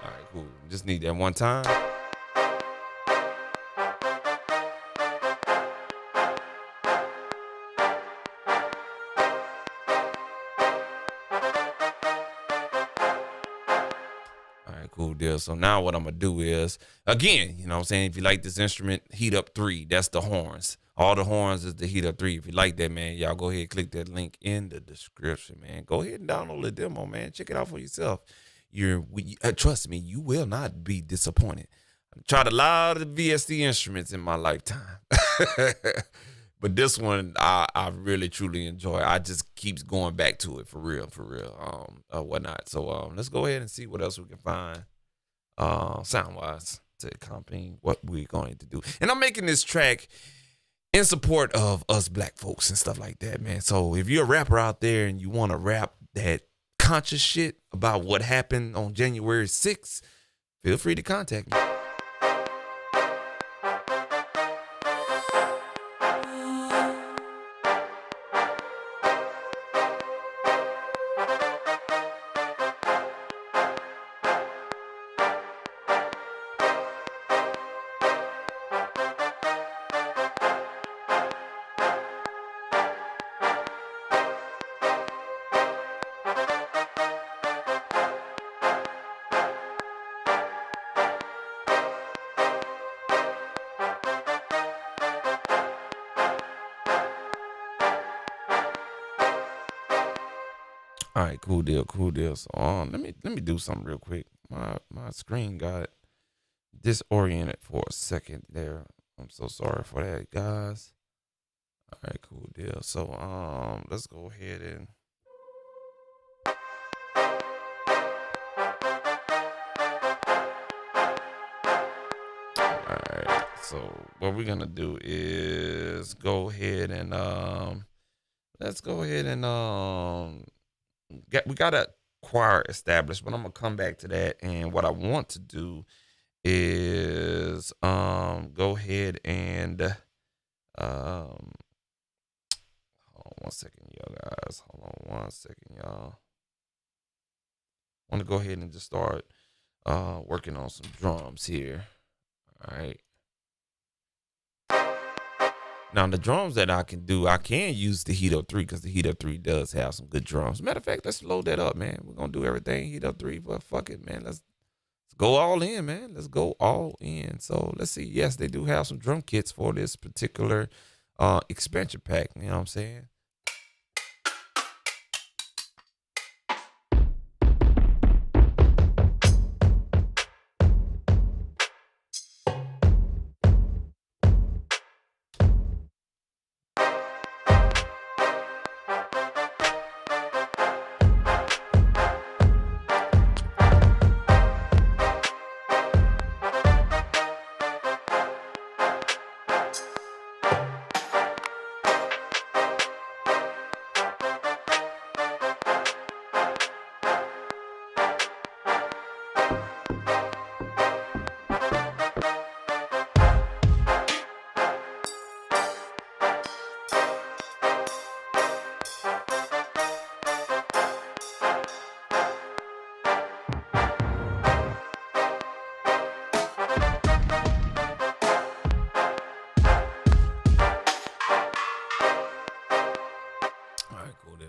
right, cool. Just need that one time. Cool deal. So now what I'm going to do is, again, you know what I'm saying? If you like this instrument, HeatUp 3, that's the horns. All the horns is the HeatUp 3. If you like that, man, y'all go ahead and click that link in the description, man. Go ahead and download the demo, man. Check it out for yourself. Trust me, you will not be disappointed. I've tried a lot of VST instruments in my lifetime. But this one, I really, truly enjoy. I just keeps going back to it for real, whatnot. So let's go ahead and see what else we can find sound-wise to accompany what we're going to do. And I'm making this track in support of us black folks and stuff like that, man. So if you're a rapper out there and you want to rap that conscious shit about what happened on January 6th, feel free to contact me. All right, cool deal. So let me do something real quick. My screen got disoriented for a second there. I'm so sorry for that, guys. All right, cool deal. So let's go ahead and all right. So what we're gonna do is go ahead and let's go ahead and we got a choir established, but I'm gonna come back to that. And what I want to do is go ahead and hold on 1 second, y'all guys. Hold on 1 second, y'all. I want to go ahead and just start working on some drums here. All right. Now, the drums that I can do, I can use the HeatUp 3 because the HeatUp 3 does have some good drums. Matter of fact, let's load that up, man. We're going to do everything HeatUp 3, but fuck it, man. Let's go all in, man. Let's go all in. So let's see. Yes, they do have some drum kits for this particular expansion pack. You know what I'm saying?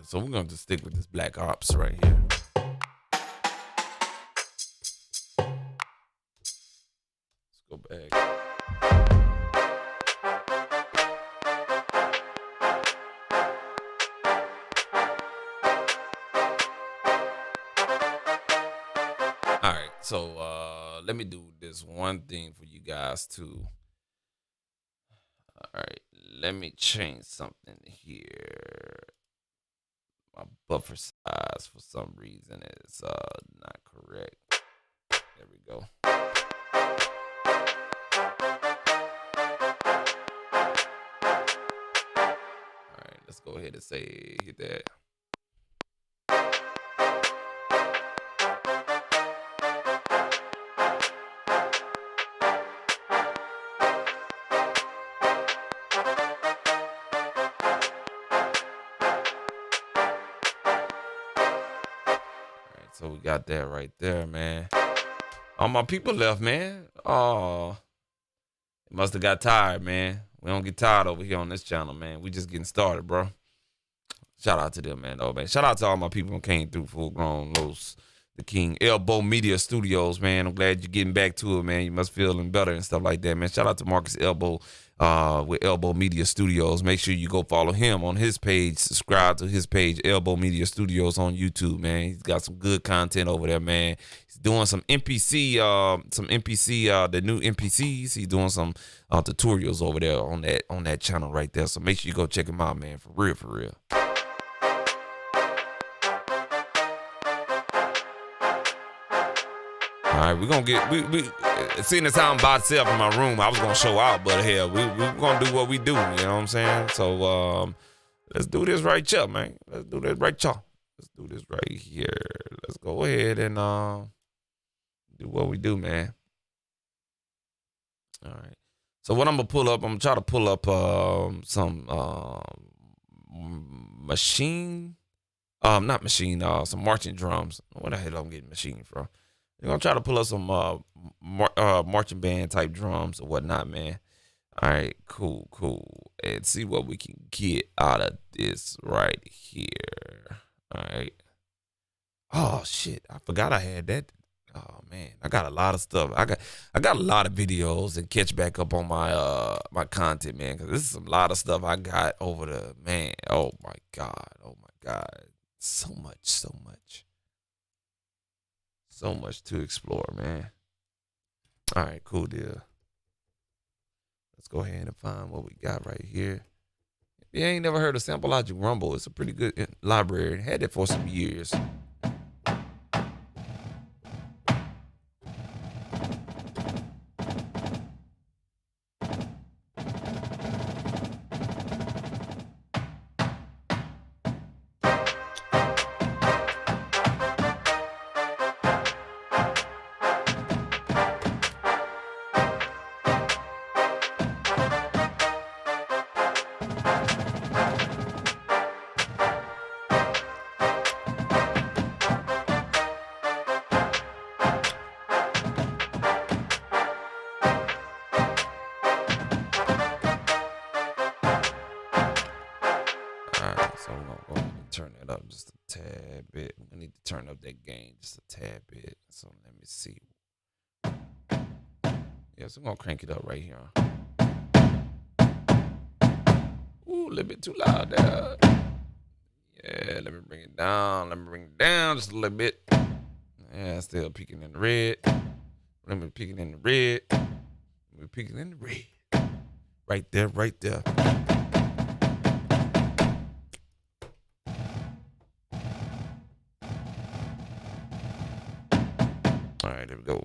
So we're gonna just stick with this Black Ops right here. Let's go back. All right, so let me do this one thing for you guys too. All right, let me change something here. My buffer size for some reason is not correct. There we go. All right, let's go ahead and say hit that. So we got that right there, man. All my people left, man. Oh, it must have got tired, man. We don't get tired over here on this channel, man. We just getting started, bro. Shout out to them, man. Oh, man. Shout out to all my people who came through Full Grown Los, the King, Elbow Media Studios, man. I'm glad you're getting back to it, man. You must feeling better and stuff like that, man. Shout out to Marcus Elbow with Elbow Media Studios. Make sure you go follow him on his page. Subscribe to his page, Elbow Media Studios on YouTube, man. He's got some good content over there, man. He's doing some NPC, the new NPCs. He's doing some tutorials over there on that channel right there. So make sure you go check him out, man. For real, for real. All right, we're gonna get seeing as how I'm by myself in my room, I was gonna show out, but hell, we're gonna do what we do, you know what I'm saying? So let's do this right here, man. Let's do this right here. Let's do this right here. Let's go ahead and do what we do, man. All right. So what I'm gonna pull up, I'm gonna try to pull up some some marching drums. Where the hell I'm getting machine from? We're going to try to pull up some marching band type drums or whatnot, man. All right, cool. And see what we can get out of this right here. All right. Oh, shit. I forgot I had that. Oh, man. I got a lot of stuff. I got a lot of videos and catch back up on my my content, man, because this is a lot of stuff I got over the, man. Oh, my God. So much to explore, man. All right, cool deal. Let's go ahead and find what we got right here. If you ain't never heard of Sample Logic Rumble, it's a pretty good library. Had it for some years. So we're going to go ahead and turn it up just a tad bit. We need to turn up that gain just a tad bit. So let me see. Yeah, so we're going to crank it up right here. Ooh, a little bit too loud there. Yeah, let me bring it down. Just a little bit. Yeah, still peeking in the red. Let me peeking in the red. We're peeking in the red. Right there. All right, there we go.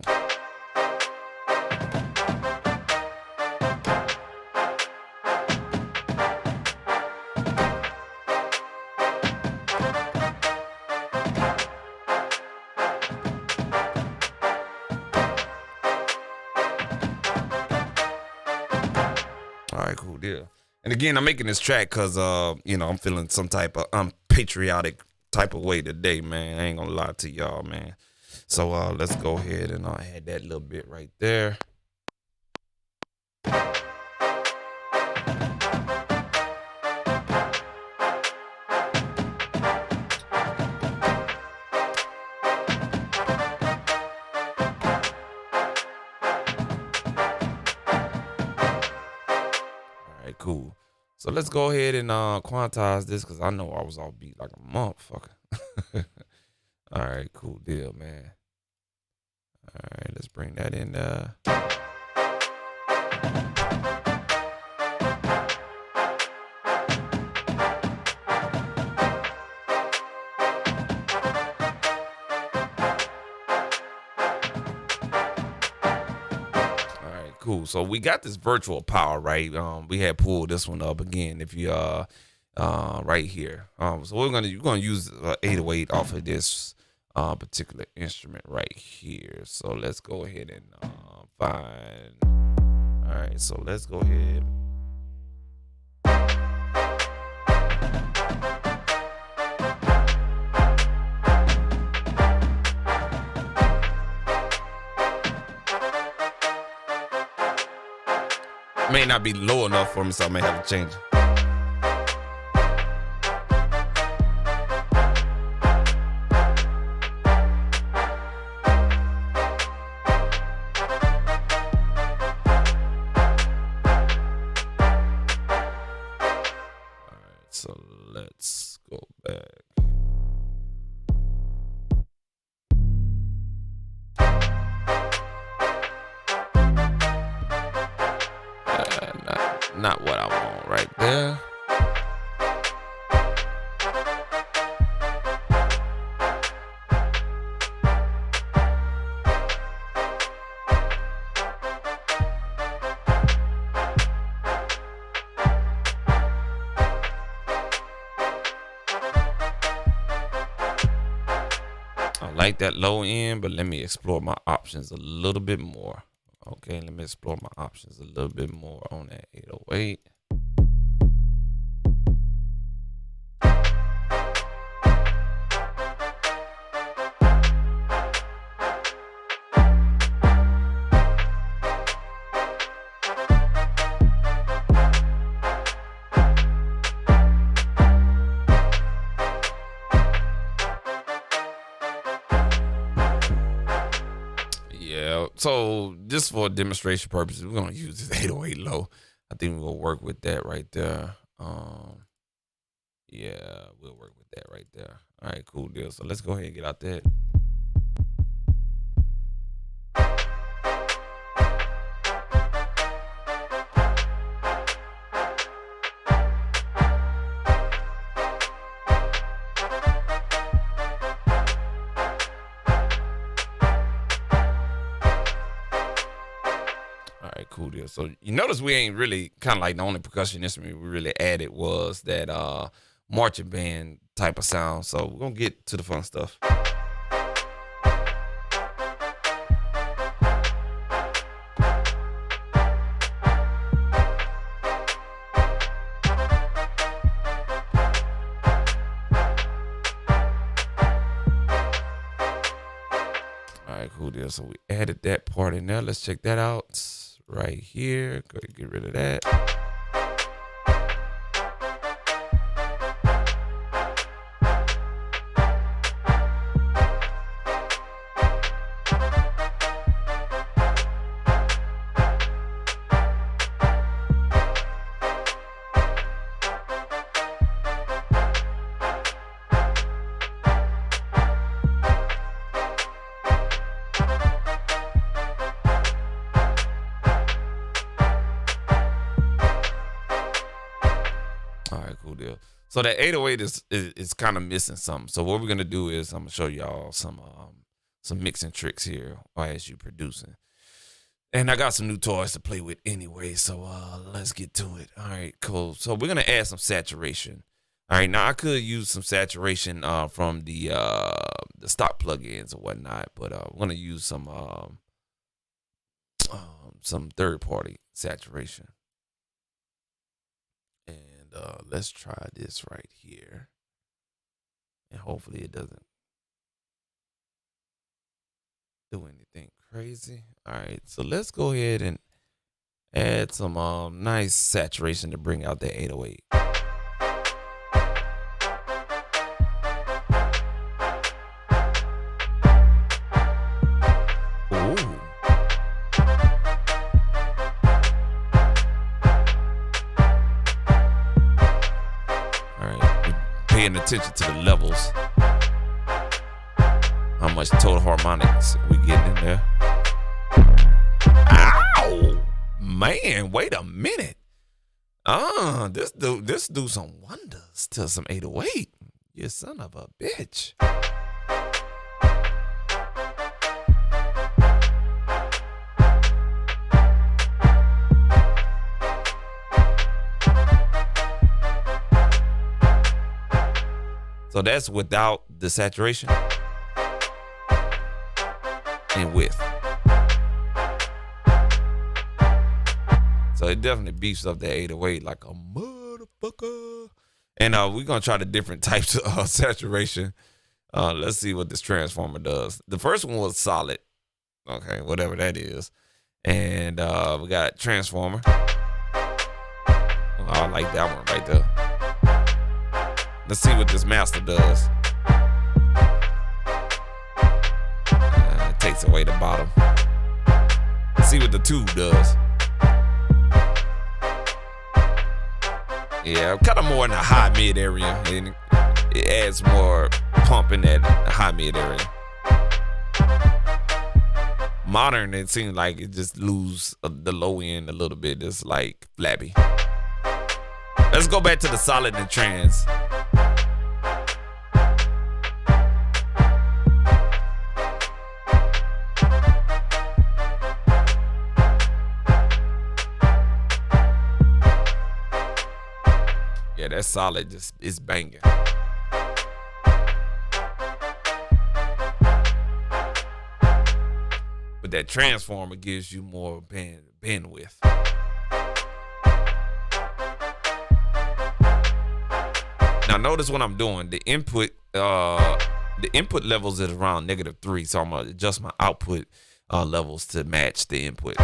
All right, cool deal. And again, I'm making this track because, I'm feeling some type of unpatriotic type of way today, man. I ain't gonna lie to y'all, man. So let's go ahead and add that little bit right there. cool. So let's go ahead and quantize this because I know I was off beat like a motherfucker. All right, cool deal, man. All right, let's bring that in there. Cool. So we got this virtual power, right? We had pulled this one up again. If you right here. So we're gonna use 808 off of this particular instrument right here. So let's go ahead and find. All right. So let's go ahead. May not be low enough for me, so I may have to change it. All right, so let's go back. Not what I want right there. I like that low end, but let me explore my options a little bit more. Okay, let me explore my options a little bit more on that 808. Yeah, so just for demonstration purposes, we're gonna use this 808 low. I think we'll work with that right there. Yeah, we'll work with that right there. All right, cool deal. So let's go ahead and get out that. Cool deal. So you notice we ain't really kind of like the only percussion instrument we really added was that marching band type of sound. So we're gonna get to the fun stuff. All right, cool deal. So we added that part in there. Let's check that out. Right here, go ahead and get rid of that. So that 808 is kind of missing something. So what we're gonna do is I'm gonna show y'all some mixing tricks here as you producing. And I got some new toys to play with anyway. So let's get to it. All right, cool. So we're gonna add some saturation. All right, now I could use some saturation from the stock plugins or whatnot, but we're gonna use some third party saturation. Let's try this right here. And hopefully it doesn't do anything crazy. All right, so let's go ahead and add some nice saturation to bring out that 808. paying attention to the levels. How much total harmonics we getting in there. Ow! Man, wait a minute. This do some wonders to some 808. You son of a bitch. So that's without the saturation and with. So it definitely beefs up that 808 like a motherfucker. And we're going to try the different types of saturation. Let's see what this transformer does. The first one was solid. Okay, whatever that is. And we got transformer. Oh, I like that one right there. Let's see what this master does. It takes away the bottom. Let's see what the tube does. Yeah, kind of more in the high mid area. And it adds more pump in that high mid area. Modern, it seems like it just lose the low end a little bit. It's like flabby. Let's go back to the solid and trans. Yeah, that solid just is banging. But that transformer gives you more bandwidth. Now notice what I'm doing. The input levels is around -3, so I'm gonna adjust my output levels to match the input.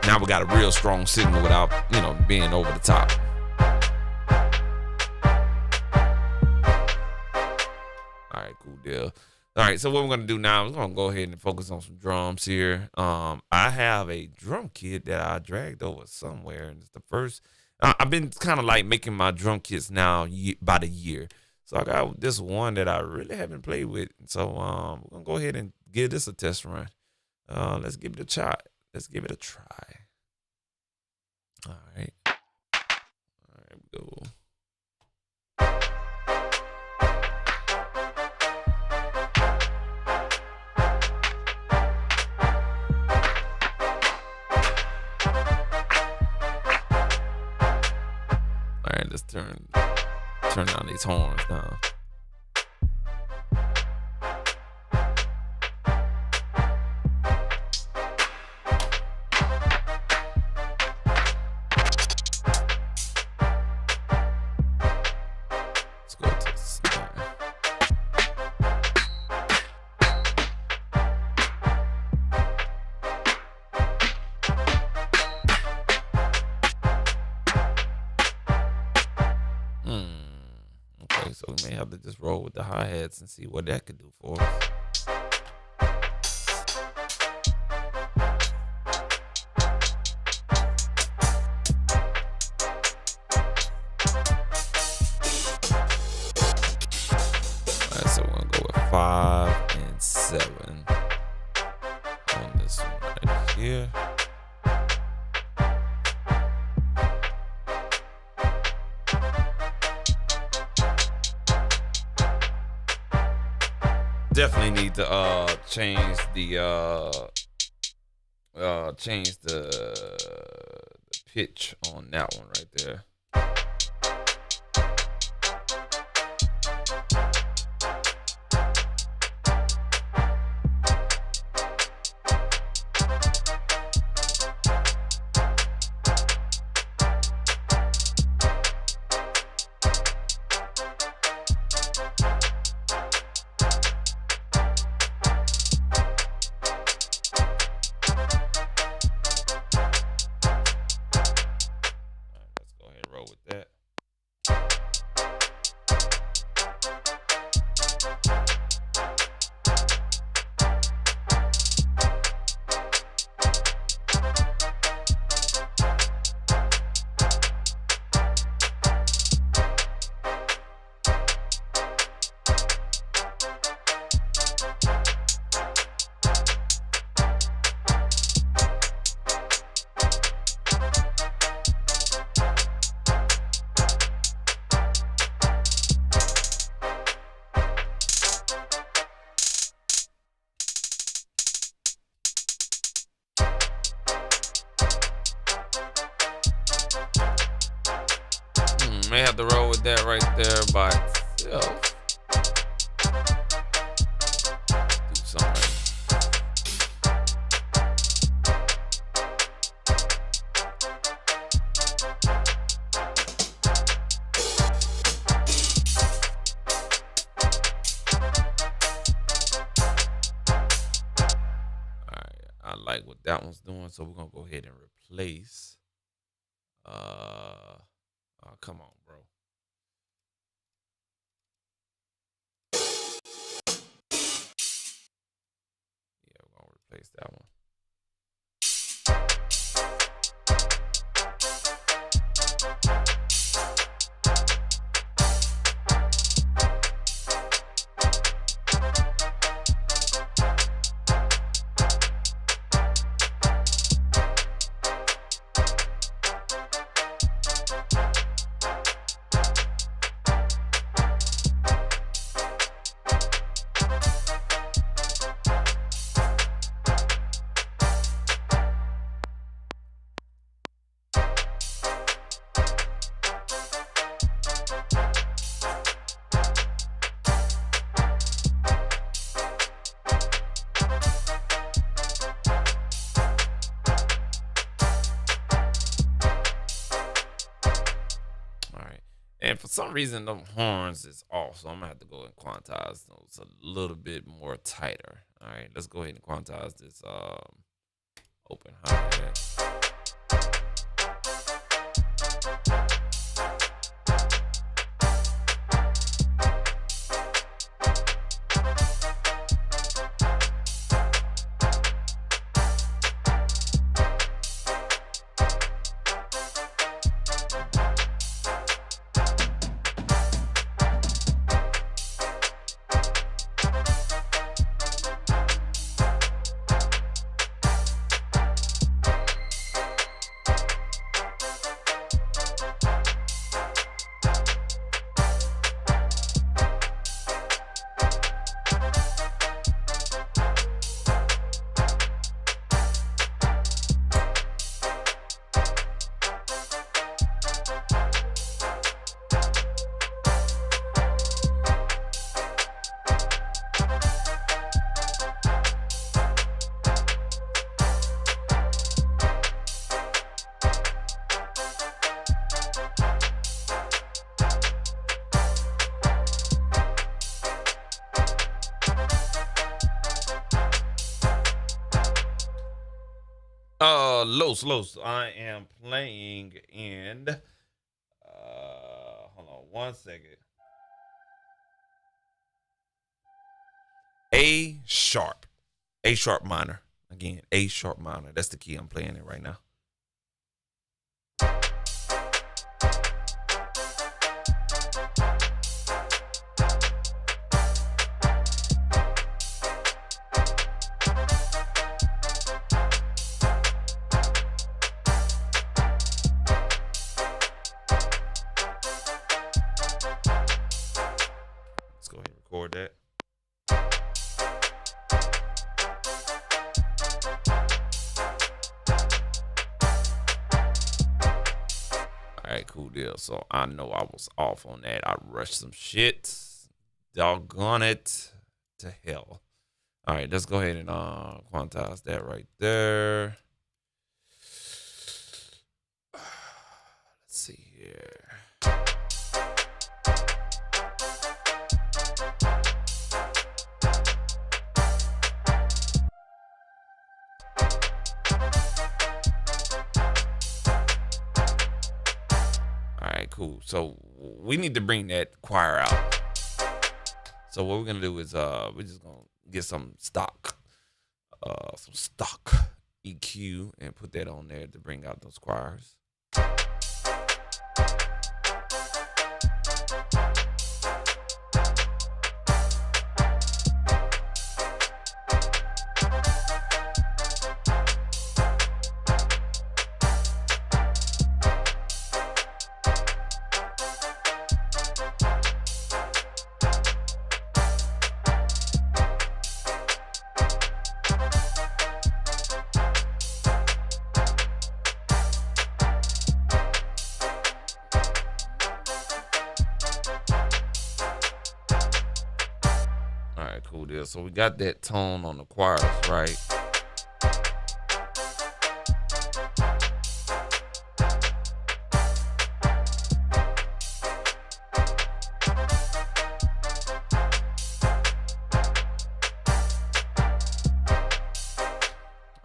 Now we got a real strong signal without, being over the top. All right, cool deal. All right, so what we're going to do now is we're going to go ahead and focus on some drums here. I have a drum kit that I dragged over somewhere, and it's the first. I've been kind of like making my drum kits now by the year. So I got this one that I really haven't played with. So we're going to go ahead and give this a test run. Let's give it a shot. Let's give it a try. All right. All right, we go. All right, let's turn down these horns now. Okay, so we may have to just roll with the hi-hats and see what that could do for us. Alright, so we're gonna go with 5 and 7 on this one right here. Definitely need to change the pitch on that one right there. may have to roll with that right there by itself. Do something. I like what that one's doing, so we're gonna go ahead and replace. Oh, come on, bro. Yeah, we're gonna replace that one. And for some reason, them horns is off, so I'm gonna have to go and quantize those a little bit more tighter. All right, let's go ahead and quantize this open hi-hat. Los. I am playing in hold on one second. A sharp minor. Again, A sharp minor. That's the key I'm playing in right now. Record that. All right, cool deal. So I know I was off on that. I rushed some shit. Doggone it to hell. All right, let's go ahead and quantize that right there. Let's see here. Cool. So we need to bring that choir out. So what we're gonna do is we're just gonna get some stock EQ and put that on there to bring out those choirs. cool deal. So we got that tone on the choirs, right?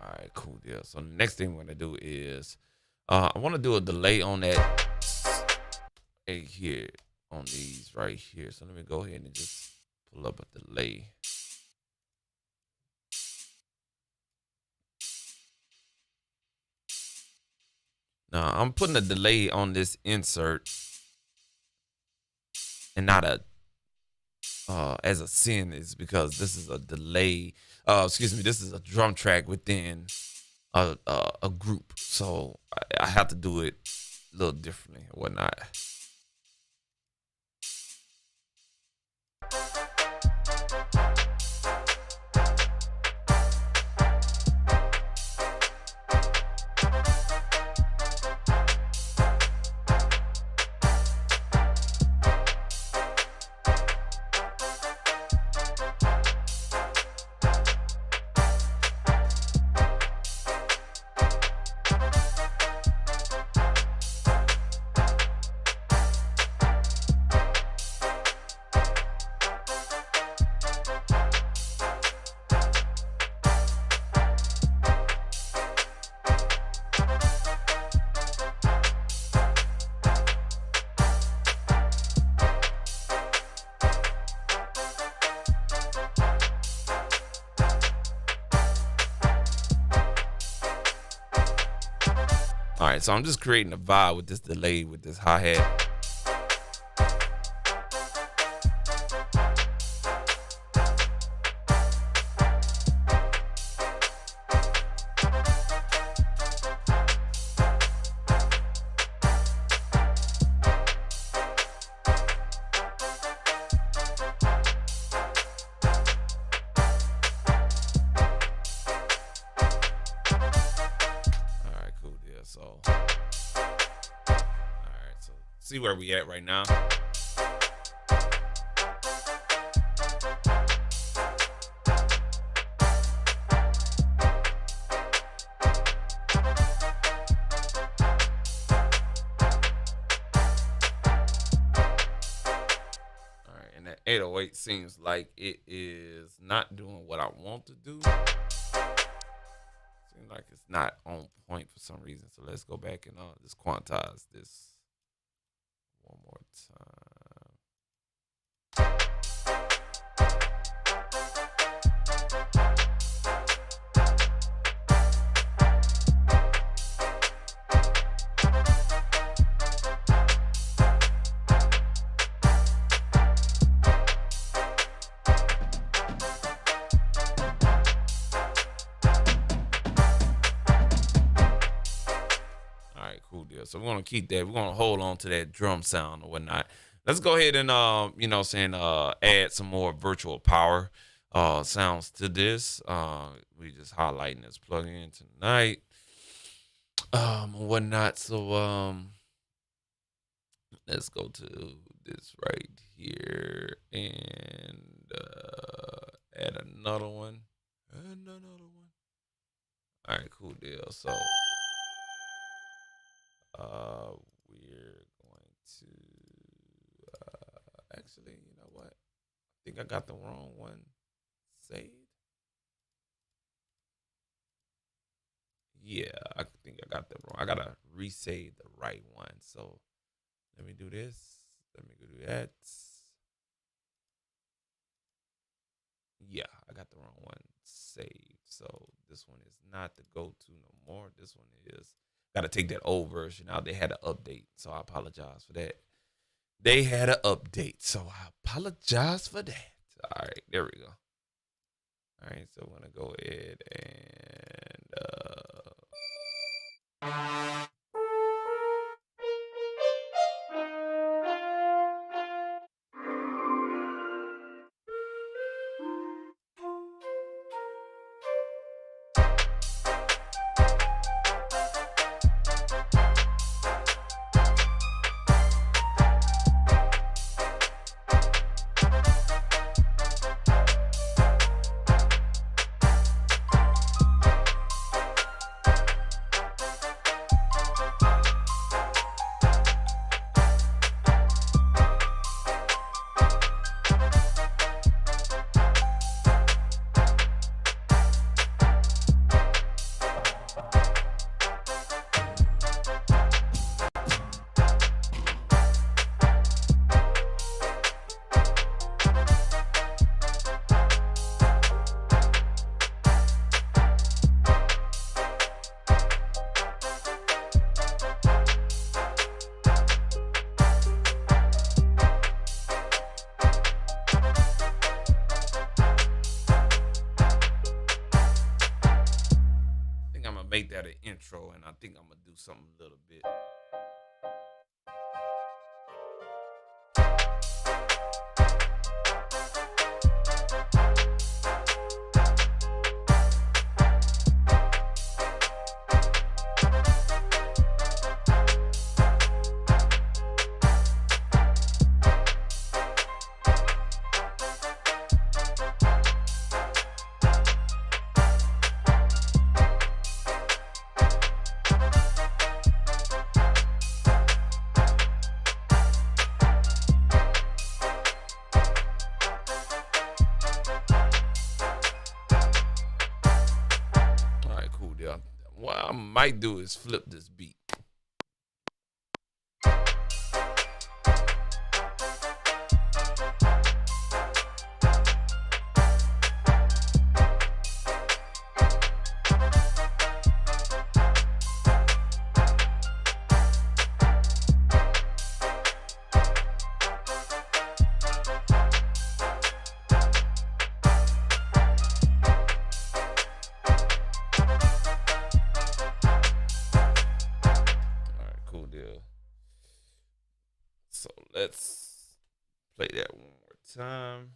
All right, cool deal. So the next thing we're gonna do is I want to do a delay on that here on these right here. So let me go ahead and just pull up a delay. Now I'm putting a delay on this insert and not a as a sin is because this is a delay. Excuse me, this is a drum track within a group, so I have to do it a little differently or whatnot. All right, so I'm just creating a vibe with this delay with this hi-hat. So, all right, so see where we at right now. All right, and that 808 seems like it is not doing what I want to do. Seems like it's not on point for some reason. So let's go back and just quantize this one more time. Cool deal. So we're gonna keep that. We're gonna hold on to that drum sound or whatnot. Let's go ahead and add some more virtual power sounds to this. We just highlighting this plugin tonight. Whatnot. So let's go to this right here and add another one. All right, cool deal. So we're going to actually, you know what? I think I got the wrong one saved. Yeah, I think I got that wrong. I gotta resave the right one. So let me do this. Let me go do that. Yeah, I got the wrong one saved. So this one is not the go-to no more. This one is. Got to take that old version out. They had an update, so I apologize for that. They had an update, so I apologize for that. All right, there we go. All right, so I'm gonna go ahead and make that an intro, and I think I'm gonna do something a little bit. What I might do is flip this beat. So let's play that one more time.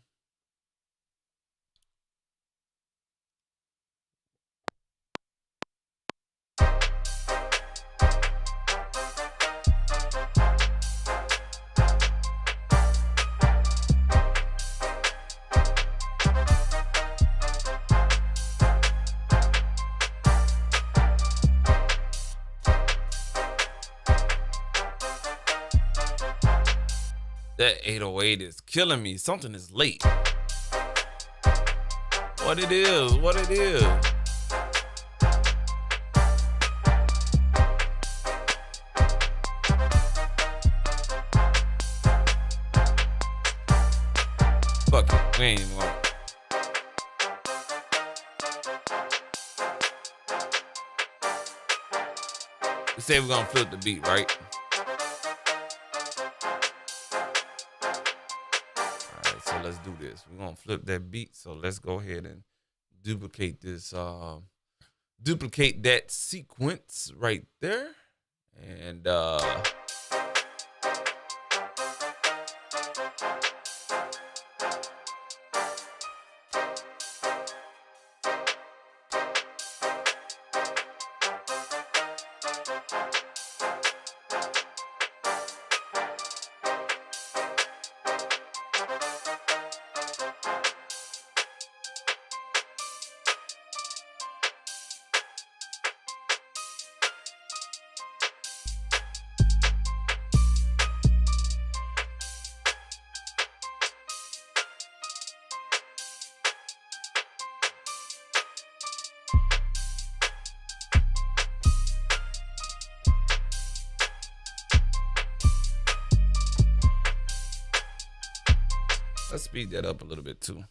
That 808 is killing me. Something is late. What it is, what it is. Fuck it, we ain't even gonna. We say we're gonna flip the beat, right? Let's do this. We're gonna flip that beat. So let's go ahead and duplicate this. Duplicate that sequence right there, and let's speed that up a little bit too.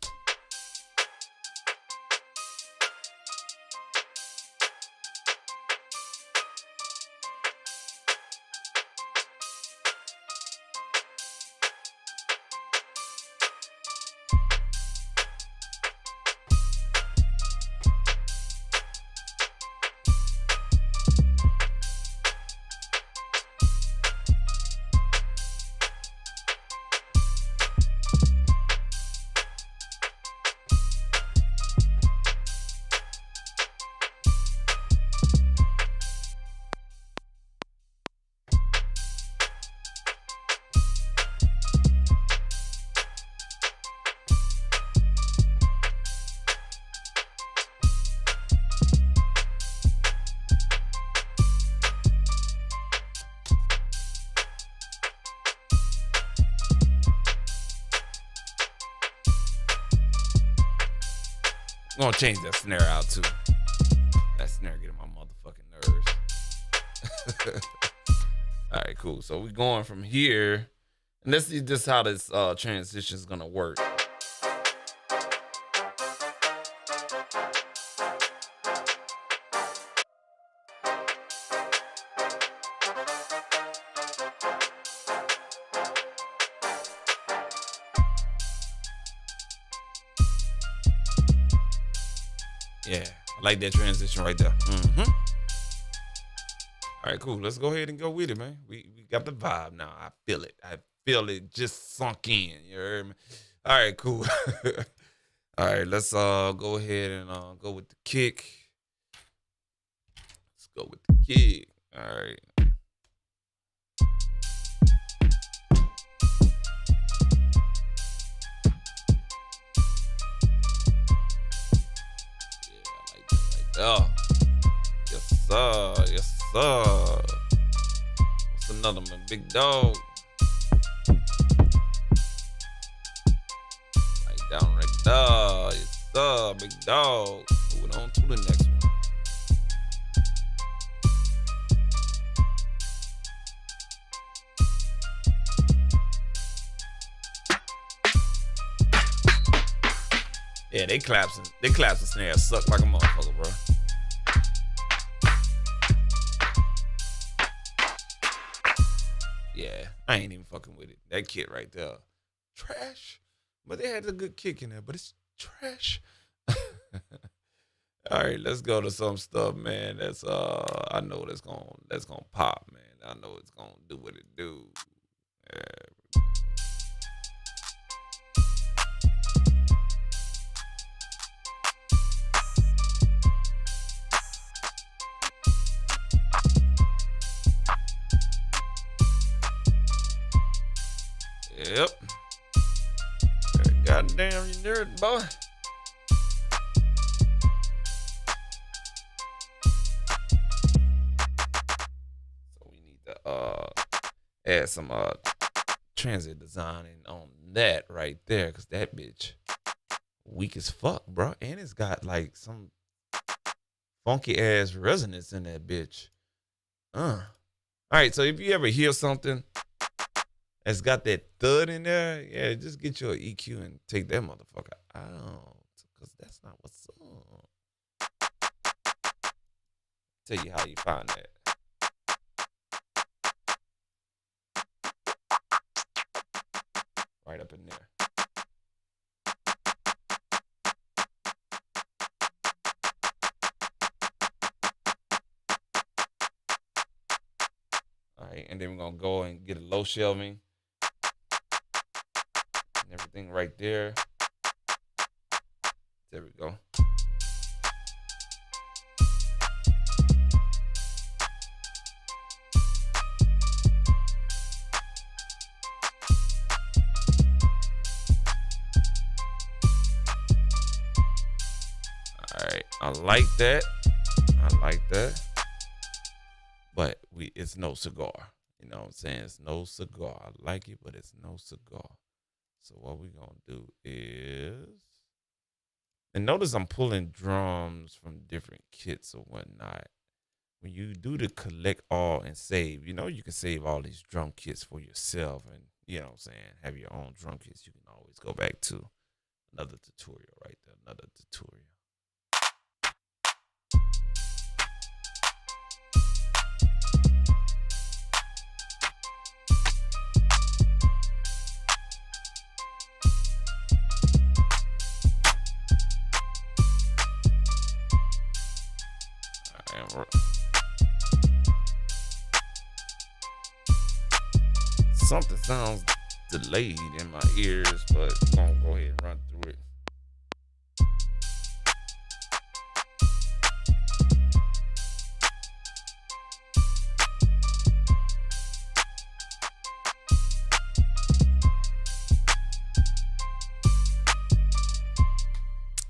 I'm gonna change that snare out too. That snare getting my motherfucking nerves. All right, cool. So we're going from here, and let's see just how this transition is gonna work. Yeah, I like that transition right there. All right, cool. Let's go ahead and go with it, man. We got the vibe now. I feel it. I feel it just sunk in. You heard me? All right, cool. All right, let's go ahead and go with the kick. Let's go with the kick. All right. Yeah, I like that right there. Yes, sir. Yes, sir. What's another one? Big dog. Like down right there. Yes, sir. Big dog. Moving on to the next one. Yeah, they claps and snares suck like a motherfucker, bro. Yeah, I ain't even fucking with it. That kid right there, trash. But they had a good kick in there, but it's trash. All right, let's go to some stuff, man. That's I know that's gonna pop, man. I know it's gonna do what it do. Yeah. Yep. Goddamn, you nerd, boy. So we need to add some transit designing on that right there, because that bitch weak as fuck, bro. And it's got like some funky ass resonance in that bitch. All right, so if you ever hear something that's got that thud in there, yeah, just get your EQ and take that motherfucker out, because that's not what's up. Tell you how you find that. Right up in there. All right, and then we're gonna go and get a low shelving. Everything right there. There we go. All right, I like that. I like that. But it's no cigar. You know what I'm saying? It's no cigar. I like it, but it's no cigar. So what we're going to do is, and notice I'm pulling drums from different kits or whatnot. When you do the collect all and save, you know, you can save all these drum kits for yourself and, you know what I'm saying, have your own drum kits. You can always go back to another tutorial right there, another tutorial. Something sounds delayed in my ears, but I'm gonna go ahead and run through it.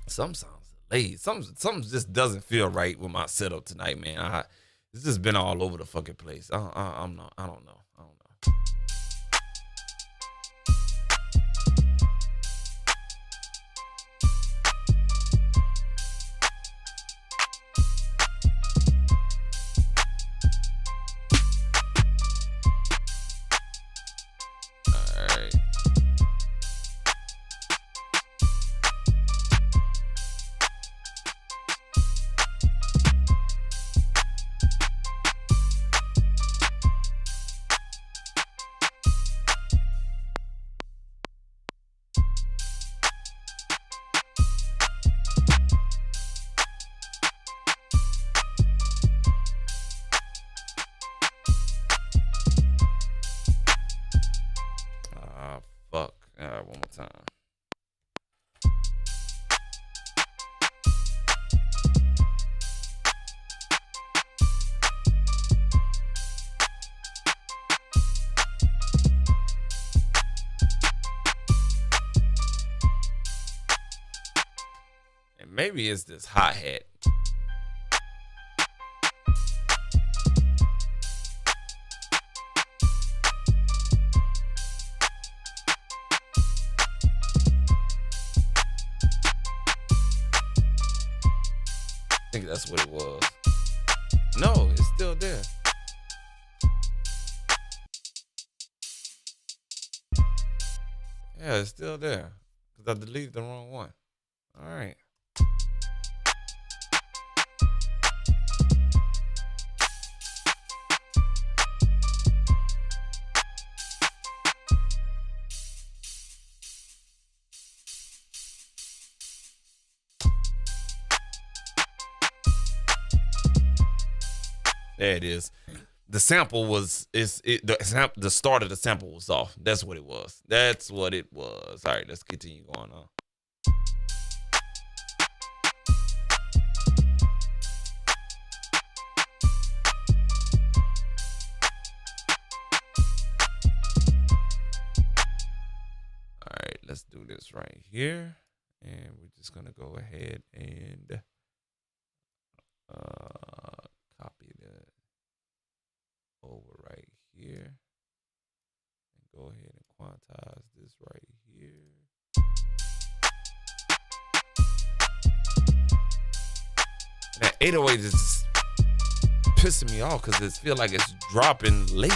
Some sounds delayed. Something just doesn't feel right with my setup tonight, man. It's just been all over the fucking place. I don't know. All right, one more time. And maybe it's this hi-hat. I think that's what it was. No, it's still there. Yeah, it's still there. Because I deleted the wrong one. All right. There it is. The sample was the start of the sample was off. That's what it was. That's what it was. All right, let's continue going on. All right, let's do this right here. And we're just gonna go ahead and copy that over right here and go ahead and quantize this right here. That 808 is pissing me off because it feels like it's dropping late.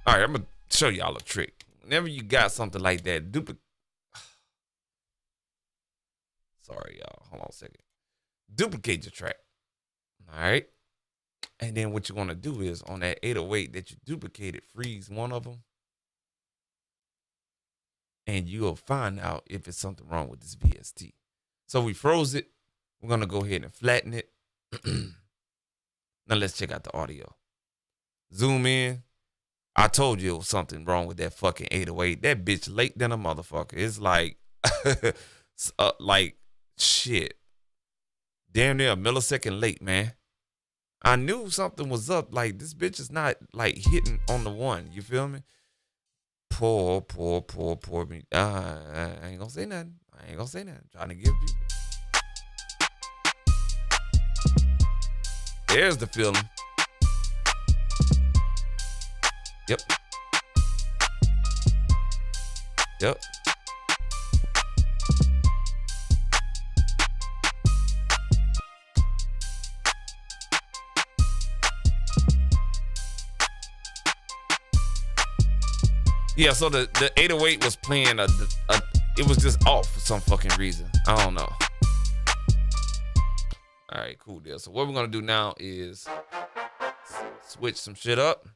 All right, I'm gonna show y'all a trick. Whenever you got something like that, sorry, y'all. Hold on a second. Duplicate your track. All right. And then what you want to do is on that 808 that you duplicated, freeze one of them. And you'll find out if it's something wrong with this VST. So we froze it. We're going to go ahead and flatten it. Now let's check out the audio. Zoom in. I told you it was something wrong with that fucking 808. That bitch late than a motherfucker. It's like, shit. Damn near a millisecond late, man. I knew something was up. Like, this bitch is not, like, hitting on the one. You feel me? Poor me. I ain't gonna say nothing. I'm trying to give you. There's the feeling. Yep. Yeah, so the 808 was playing it was just off for some fucking reason. I don't know. All right, cool deal. So what we're gonna do now is switch some shit up.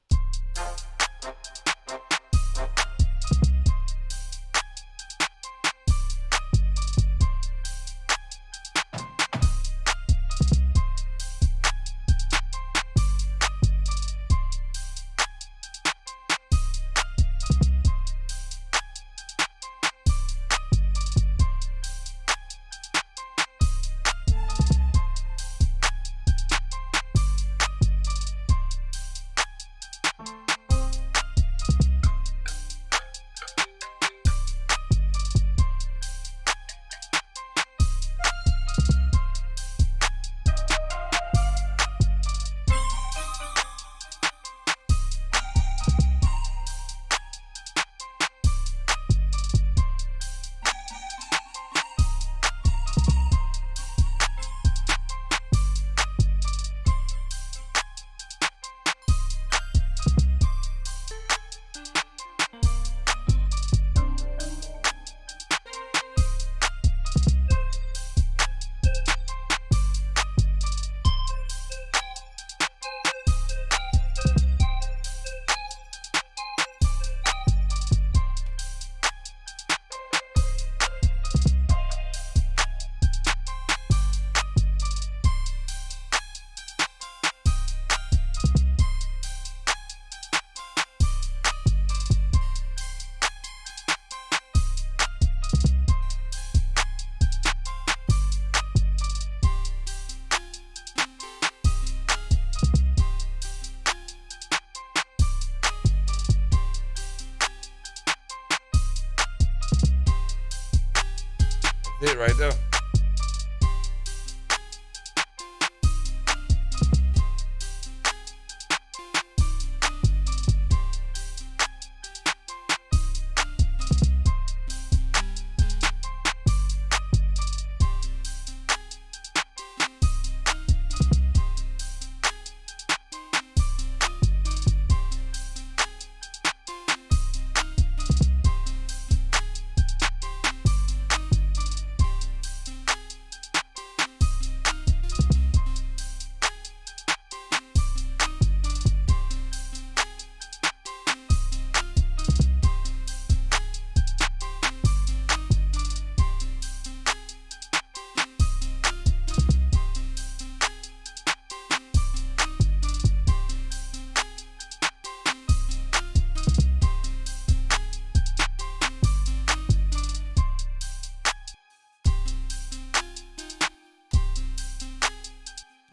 it right there.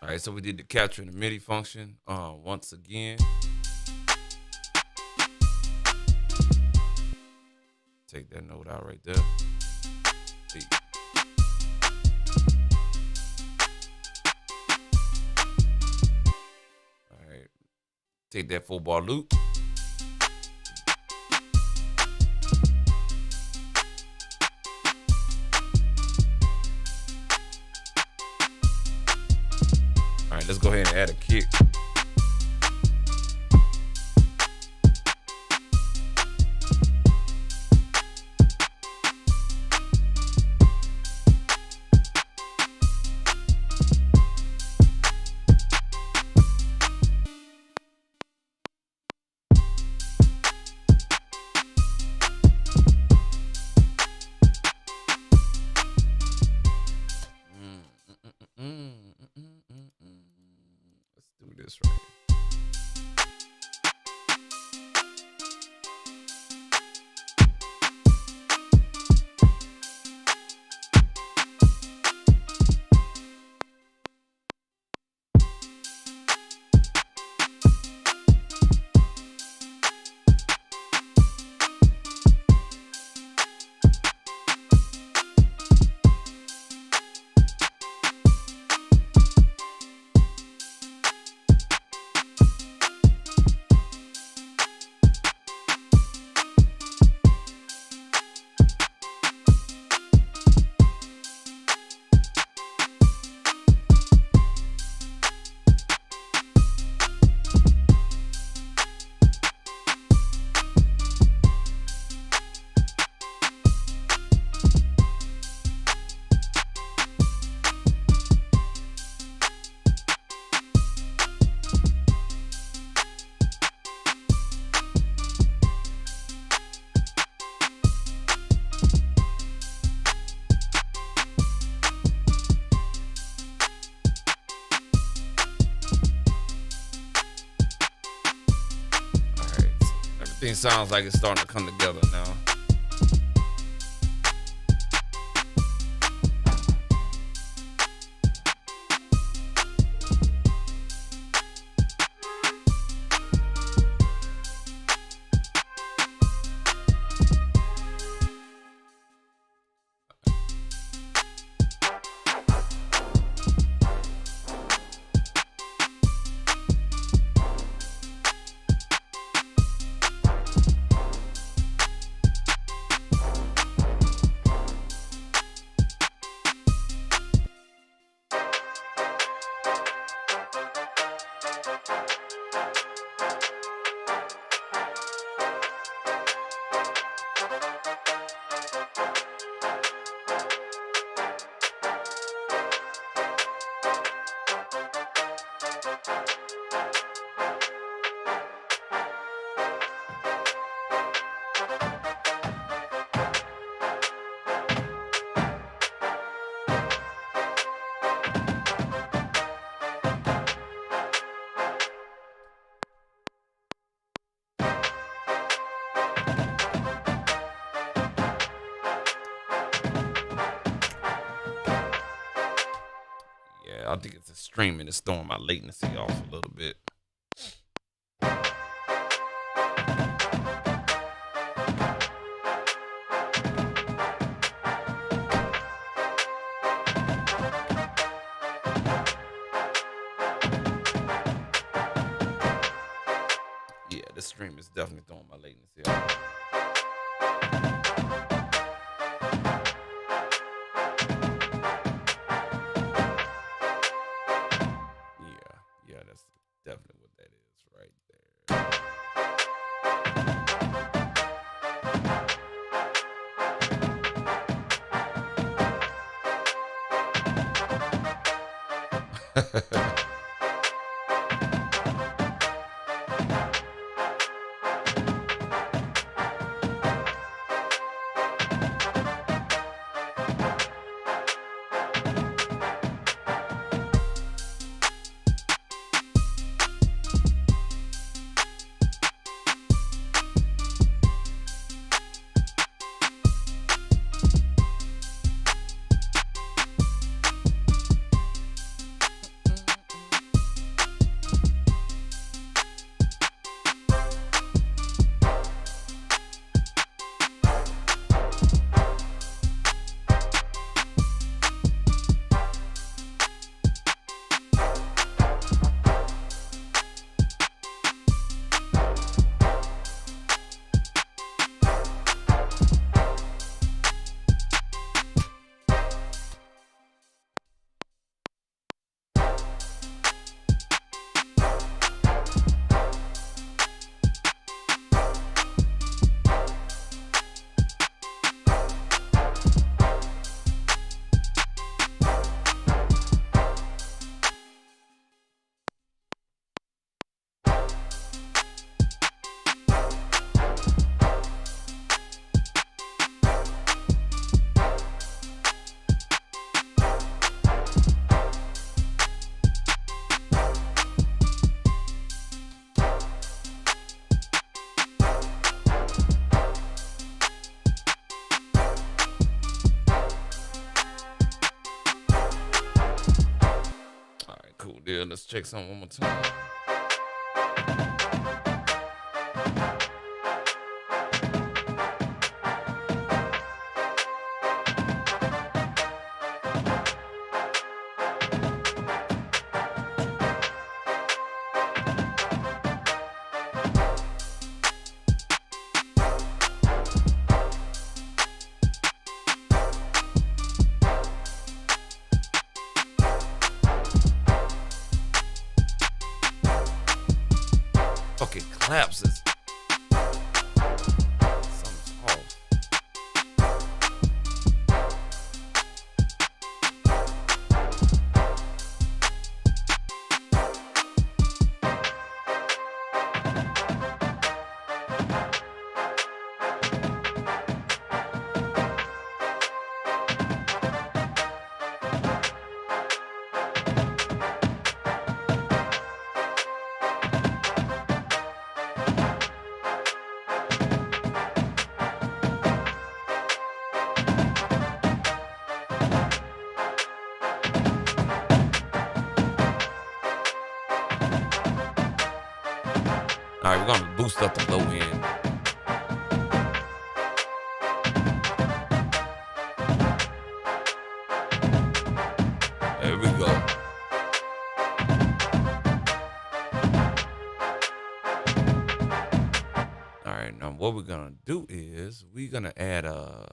All right, so we did the capture and the MIDI function once again. Take that note out right there. Hey. All right, take that 4-bar loop. All right, let's go ahead and add a kick. Let's do this right. Everything sounds like it's starting to come together now. I think it's the streaming that's throwing my latency off a little bit. stream is definitely throwing my latency off. Yeah, that's definitely what that is right there. All right, cool deal. Let's check something one more time. Okay, claps is something's off. All right, we're gonna boost up the low end. There we go. All right, now what we're gonna do is we're gonna add a.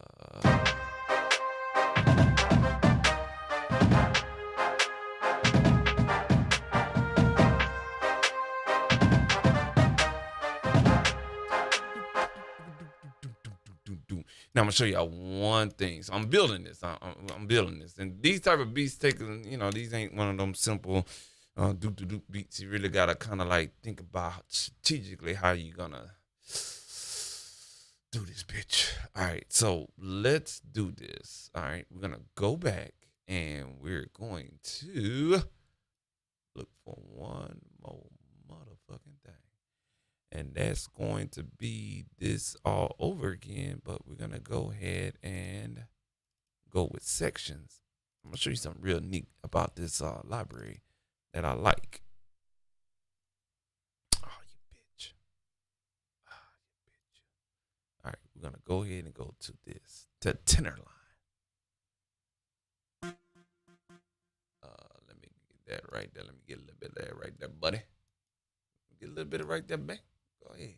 Now I'm gonna show y'all one thing. So I'm building this. I'm building this, and these type of beats take, these ain't one of them simple do beats. You really gotta kind of like think about strategically how you gonna do this, bitch. All right, so let's do this. All right, we're gonna go back and we're going to look for one more motherfucking thing. And that's going to be this all over again, but we're going to go ahead and go with sections. I'm going to show you something real neat about this library that I like. Oh, you bitch. Oh, you bitch. All right, we're going to go ahead and go to this, to tenor line. Let me get that right there. Let me get a little bit of that right there, buddy. Get a little bit of right there, back. Go ahead.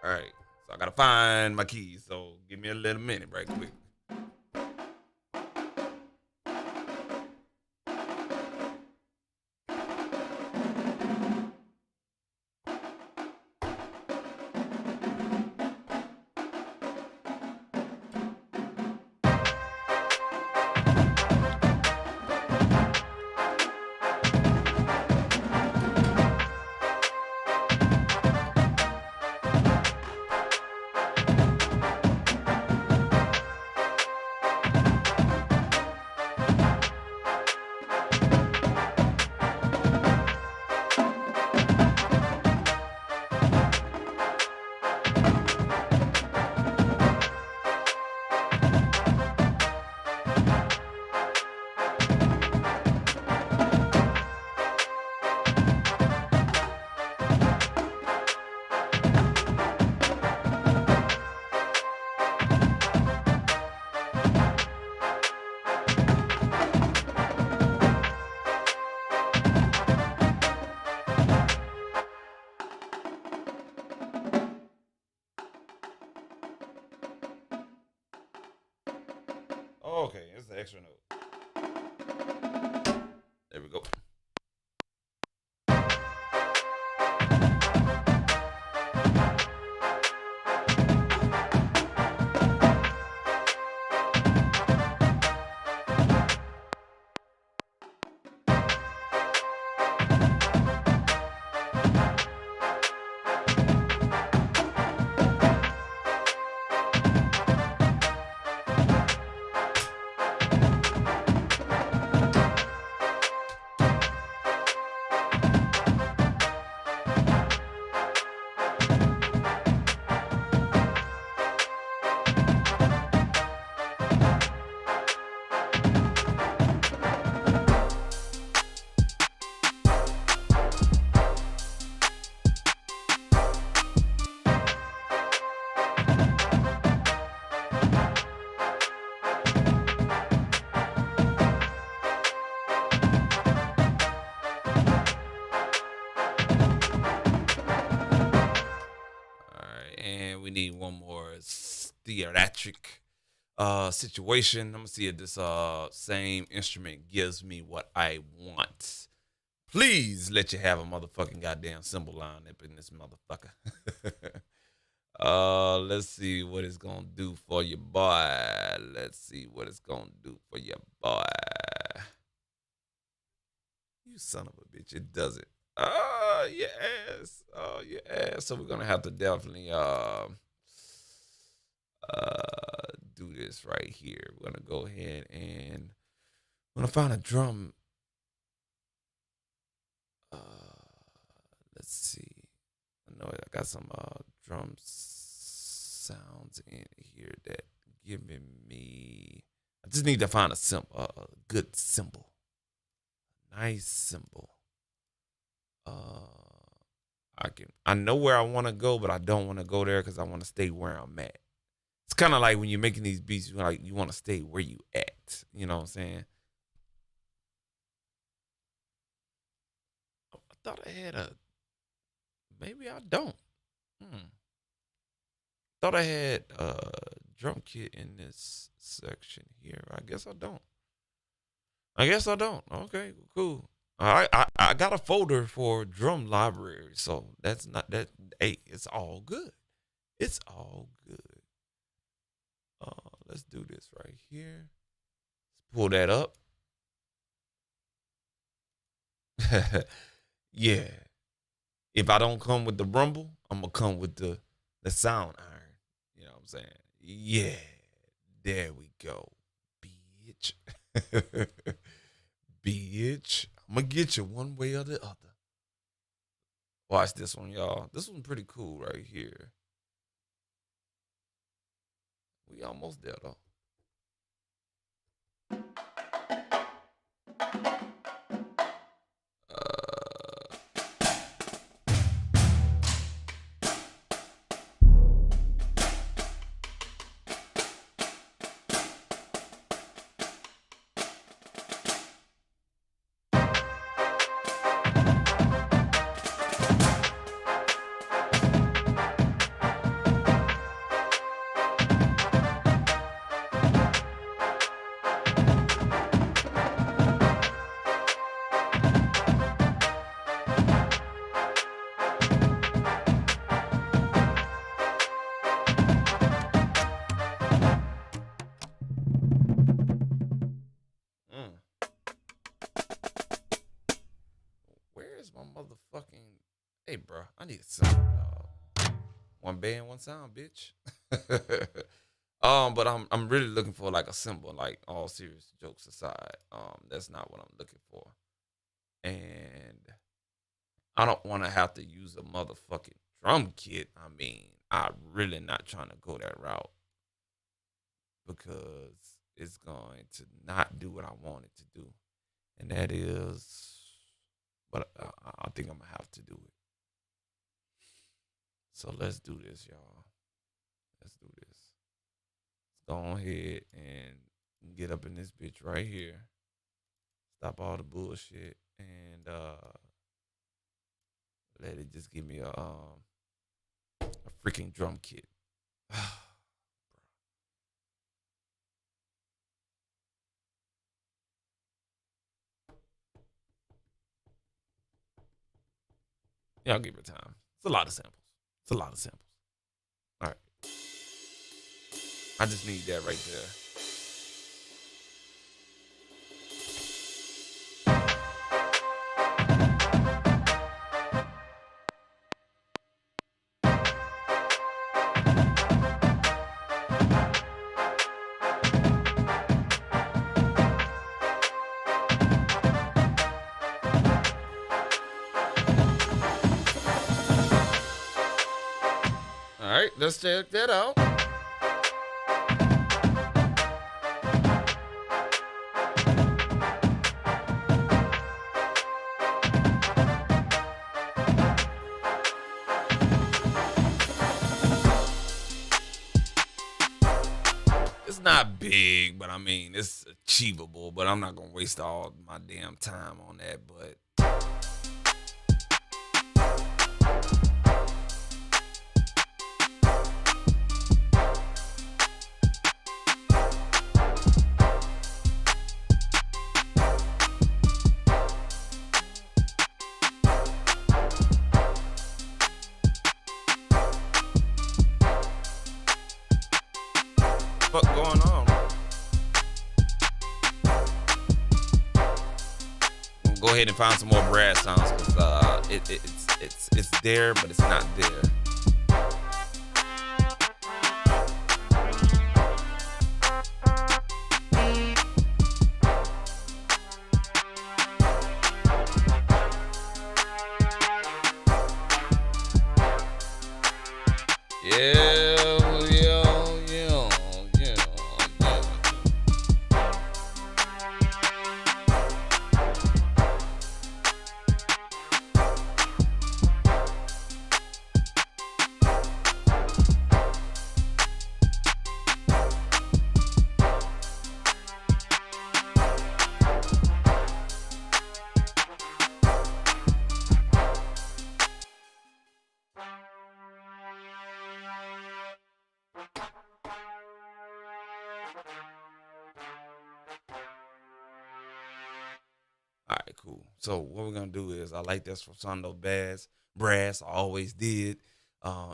All right. So I gotta find my keys. So give me a little minute, right quick. Okay, it's an extra note. There we go. And we need one more theatric situation. I'm gonna see if this same instrument gives me what I want. Please let you have a motherfucking goddamn cymbal line up in this motherfucker. Let's see what it's gonna do for you, boy. Let's see what it's gonna do for you, boy. You son of a bitch, it does it. Oh, yes. Oh, yes. So we're going to have to definitely do this right here. We're going to go ahead and I'm going to find a drum. Let's see. I know I got some drum sounds in here that giving me. I just need to find a good cymbal. Nice cymbal. I know where I want to go, but I don't want to go there because I want to stay where I'm at. It's kind of like when you're making these beats, you want to stay where you at. You know what I'm saying? I thought I had maybe I don't. Thought I had a drum kit in this section here. I guess I don't. Okay, cool. I got a folder for drum library, so that's not that. Hey, it's all good. It's all good. Let's do this right here. Let's pull that up. Yeah. If I don't come with the rumble, I'm gonna come with the sound iron. You know what I'm saying? Yeah. There we go, bitch. Bitch. I'm gonna get you one way or the other. Watch this one, y'all. This one's pretty cool right here. We almost there, though. I need a sample, dog. One band, one sound, bitch. But I'm really looking for like a symbol, like all serious jokes aside. That's not what I'm looking for. And I don't want to have to use a motherfucking drum kit. I mean, I'm really not trying to go that route because it's going to not do what I want it to do. And that is, but I think I'm going to have to do it. So let's do this, y'all. Let's do this. Let's go ahead and get up in this bitch right here. Stop all the bullshit and let it just give me a freaking drum kit. Y'all give it time. It's a lot of samples. It's a lot of samples. All right. I just need that right there. All right, let's check that out. It's not big, but I mean, it's achievable, but I'm not going to waste all my damn time on that, but what going on? We'll go ahead and find some more brass sounds because it's there, but it's not there. All right, cool. So what we're gonna do is I like this from Sondo Brass. I always did,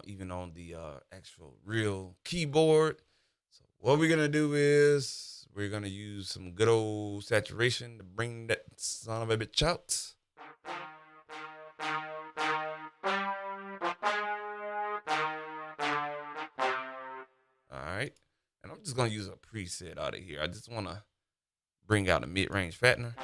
even on the actual real keyboard. So what we're gonna do is we're gonna use some good old saturation to bring that son of a bitch out. All right, and I'm just gonna use a preset out of here. I just wanna bring out a mid-range fattener.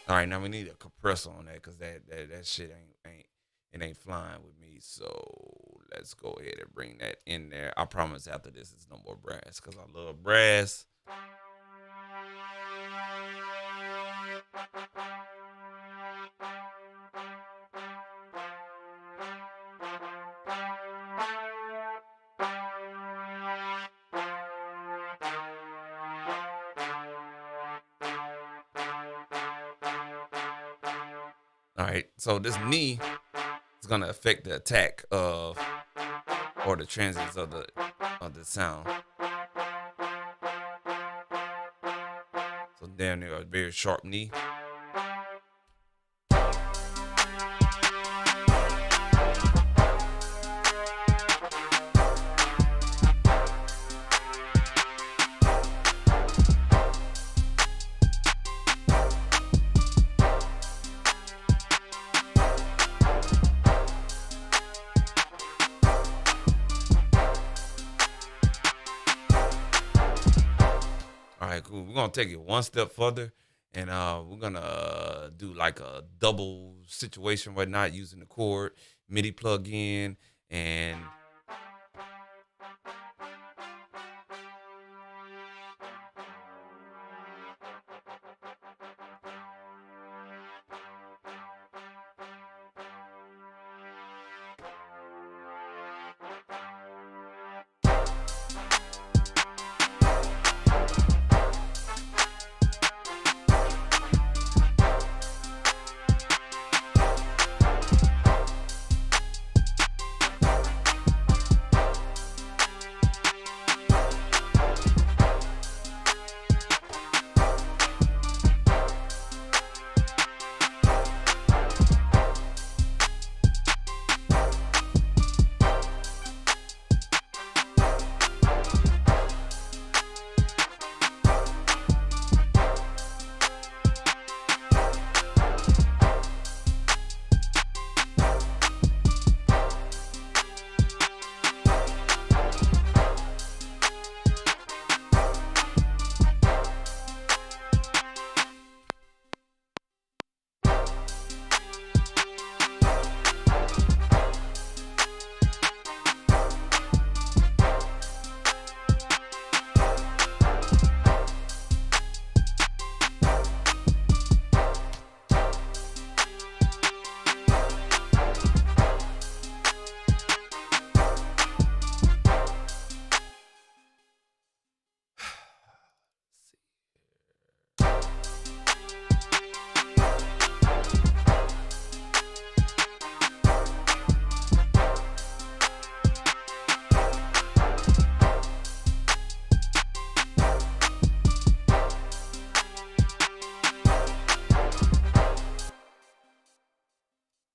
All right, now we need a compressor on that because that shit ain't flying with me. So let's go ahead and bring that in there. I promise after this it's no more brass because I love brass. All right, so this knee is gonna affect the attack of or the transits of the sound. So down there, a very sharp knee. All right, cool. We're gonna take it one step further, and we're gonna do like a double situation right now using the cord MIDI plug in and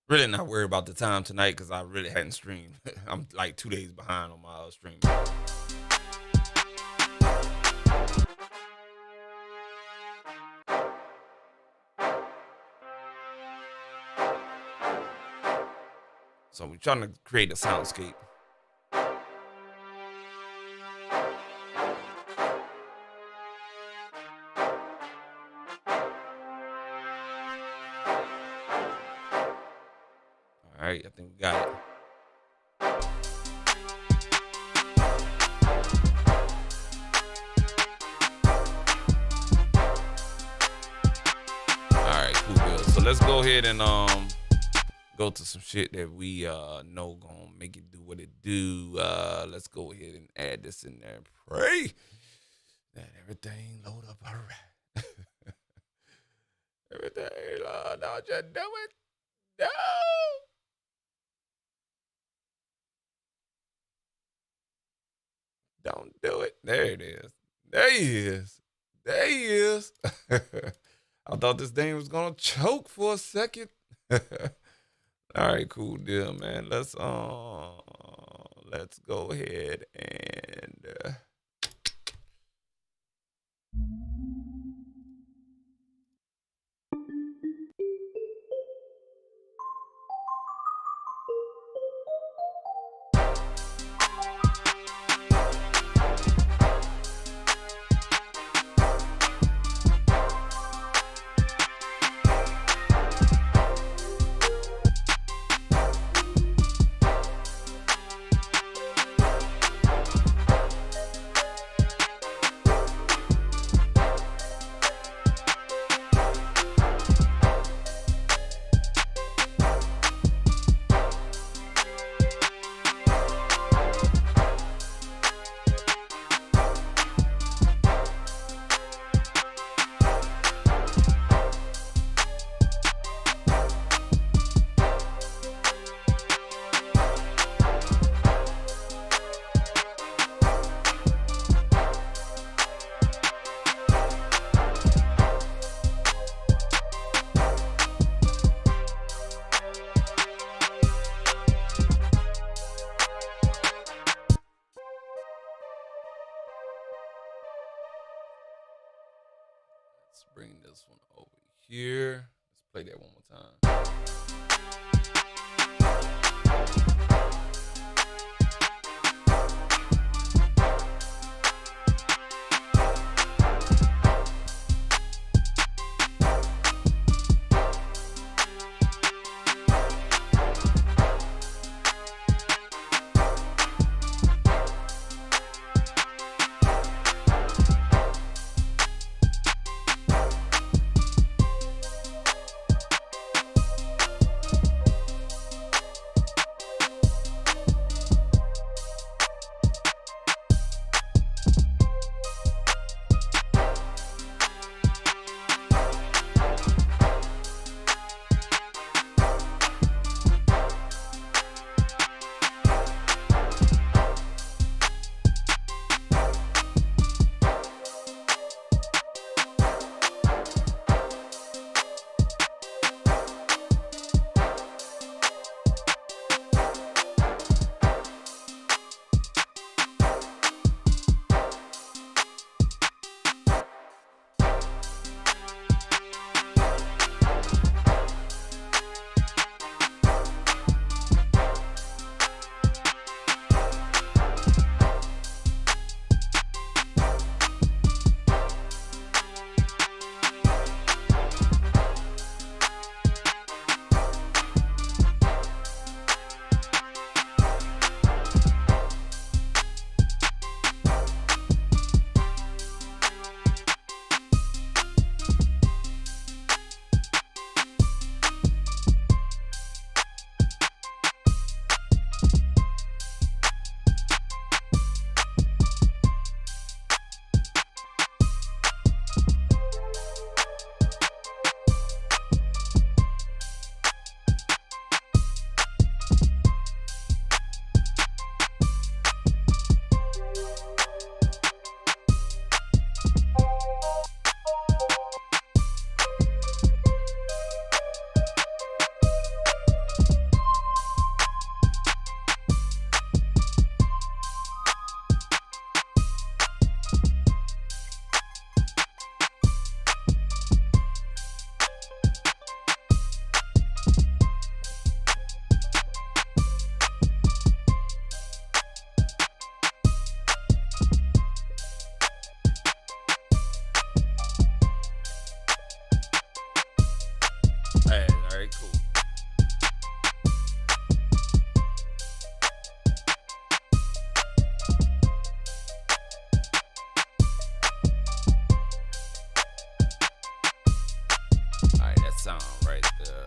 really not worried about the time tonight because I really hadn't streamed. I'm like 2 days behind on my stream. So we're trying to create a soundscape. All right, I think we got it. All right, cool, good. So let's go ahead and go to some shit that we know gonna make it do what it do. Let's go ahead and add this in there. Pray that everything load up all right. Everything, Lord, don't you do it. No. Don't do it. There it is. There he is. There he is. I thought this thing was gonna choke for a second. All right, cool deal, man. Let's go ahead and here. Let's play that one more time. All right, cool. All right, that sound right there.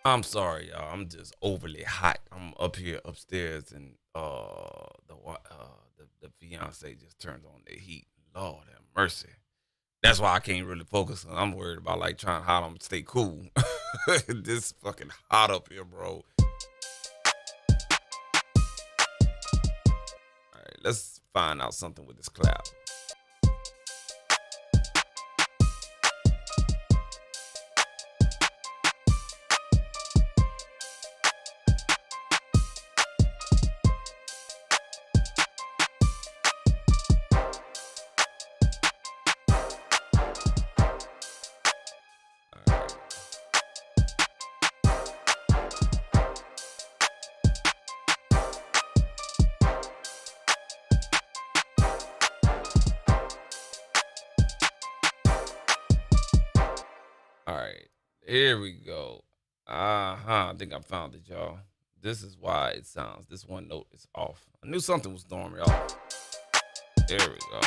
I'm sorry, y'all. I'm just overly hot. I'm up here upstairs, and the fiance just turned on the heat. Lord have mercy. That's why I can't really focus. I'm worried about like trying how I'm stay cool. This fucking hot up here, bro. All right, let's find out something with this cloud. All right, here we go. I think I found it, y'all. This is why it sounds. This one note is off. I knew something was throwing me off. There we go.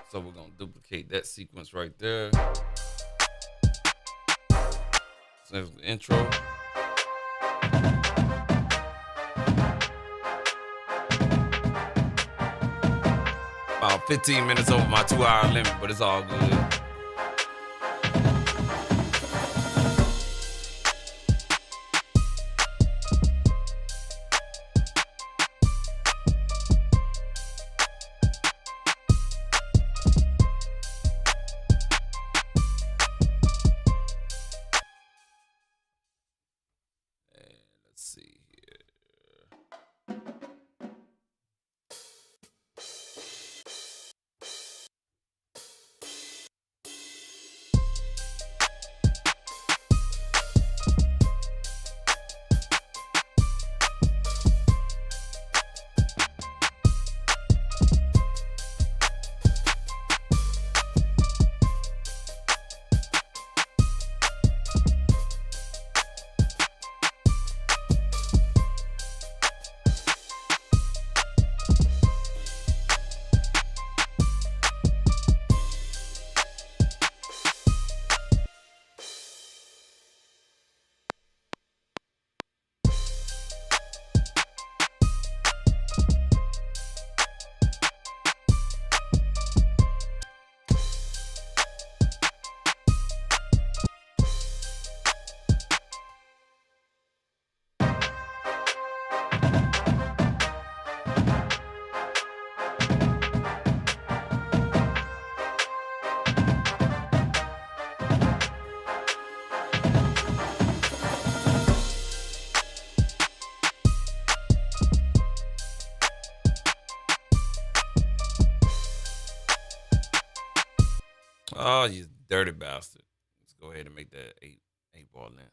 So we're gonna duplicate that sequence right there. So there's the intro. About 15 minutes over my 2-hour limit, but it's all good. Oh, you dirty bastard. Let's go ahead and make that 8-ball length.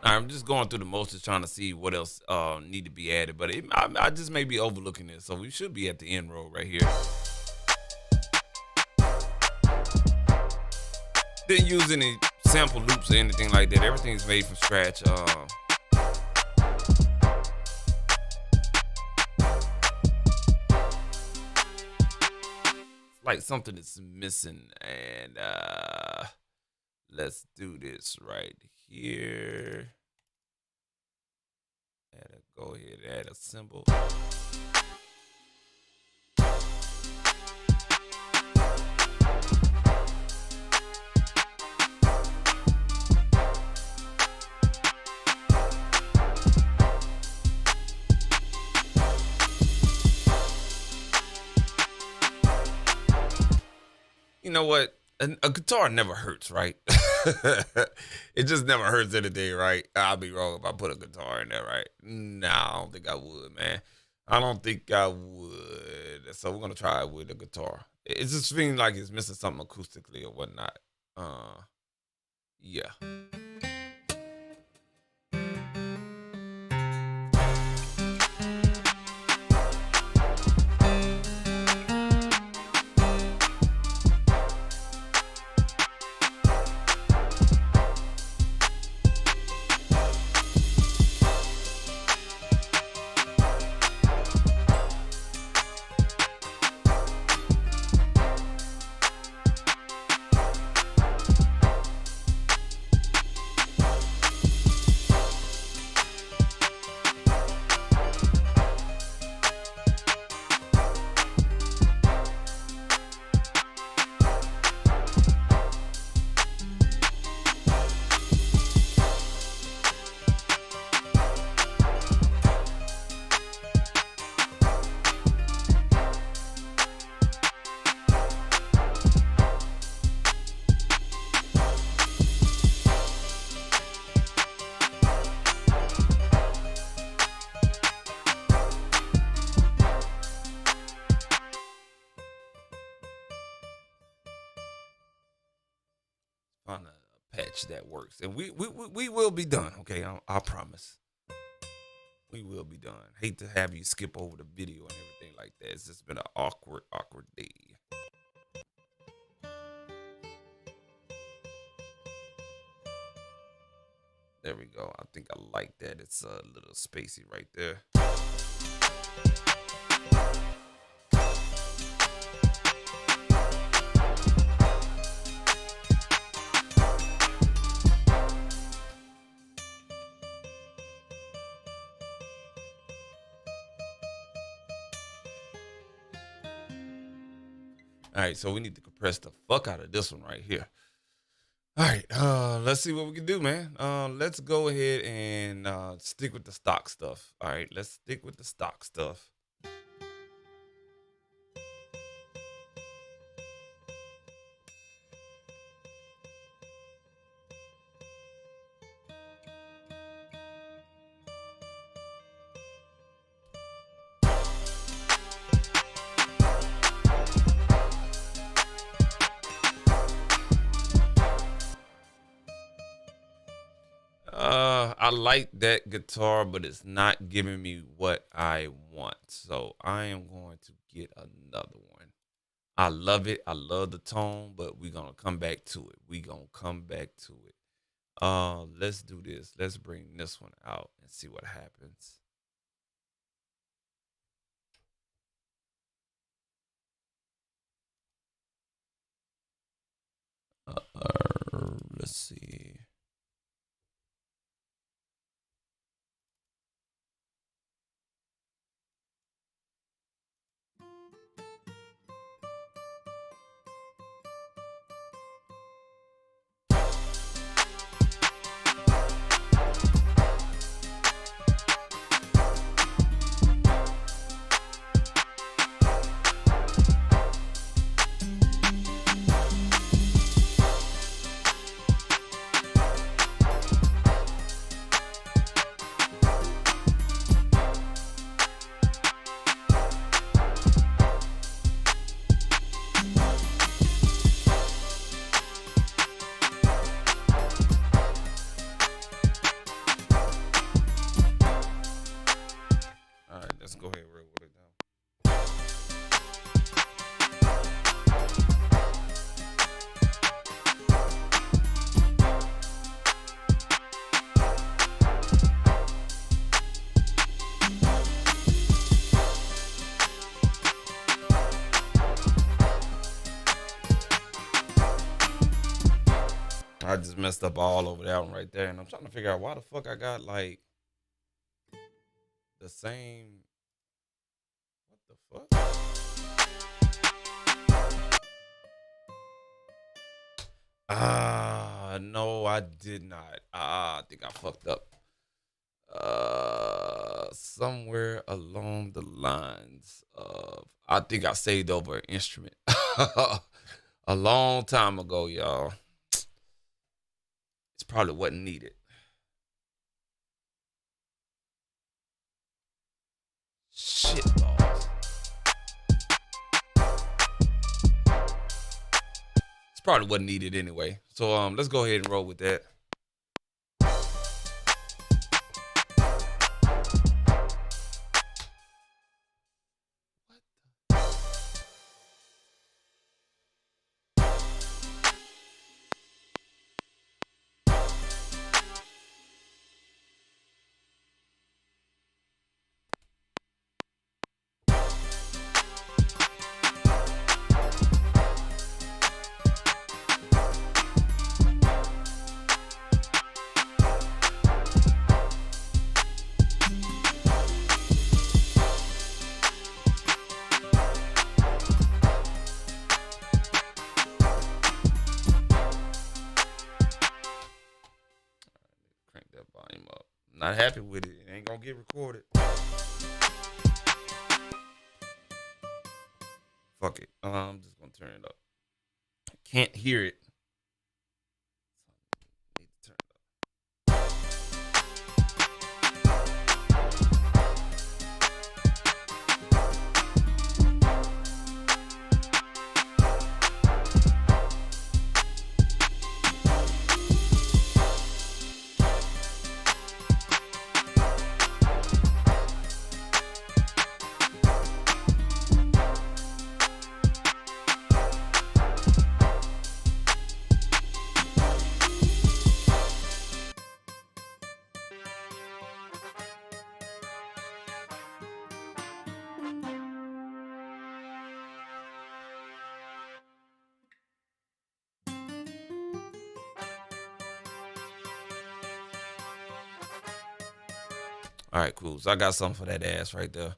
I'm just going through the motions trying to see what else need to be added, but I just may be overlooking this, so we should be at the end roll right here. Didn't use any sample loops or anything like that. Everything's made from scratch. Like something is missing, and let's do this right here. Go ahead and add a symbol. know what? A guitar never hurts, right? It just never hurts anything, right? I'll be wrong if I put a guitar in there, right? Nah, I don't think I would, man. I don't think I would. So we're gonna try it with a guitar. It's just feeling like it's missing something acoustically or whatnot. Yeah. Find a patch that works, and we will be done. Okay, I promise. We will be done. Hate to have you skip over the video and everything like that. It's just been an awkward day. There we go. I think I like that. It's a little spacey right there. All right, so we need to compress the fuck out of this one right here. All right, let's see what we can do, man. Let's go ahead and stick with the stock stuff. All right, let's stick with the stock stuff. I like that guitar, but it's not giving me what I want. So I am going to get another one. I love it. I love the tone, but we're gonna come back to it. Let's do this. Let's bring this one out and see what happens. Let's see. All right, let's go ahead and roll it down. I just messed up all over that one right there, and I'm trying to figure out why the fuck I got like the same. What the fuck? No, I did not. I think I fucked up. Somewhere along the lines of, I think I saved over an instrument. a long time ago, y'all. It's probably wasn't needed. Shit balls. It's probably wasn't needed anyway. So let's go ahead and roll with that. Crank that volume up. Not happy with it. It ain't gonna get recorded. Fuck it. I'm just gonna turn it up. Can't hear it. Need to turn it up. All right, cool. So I got something for that ass right there.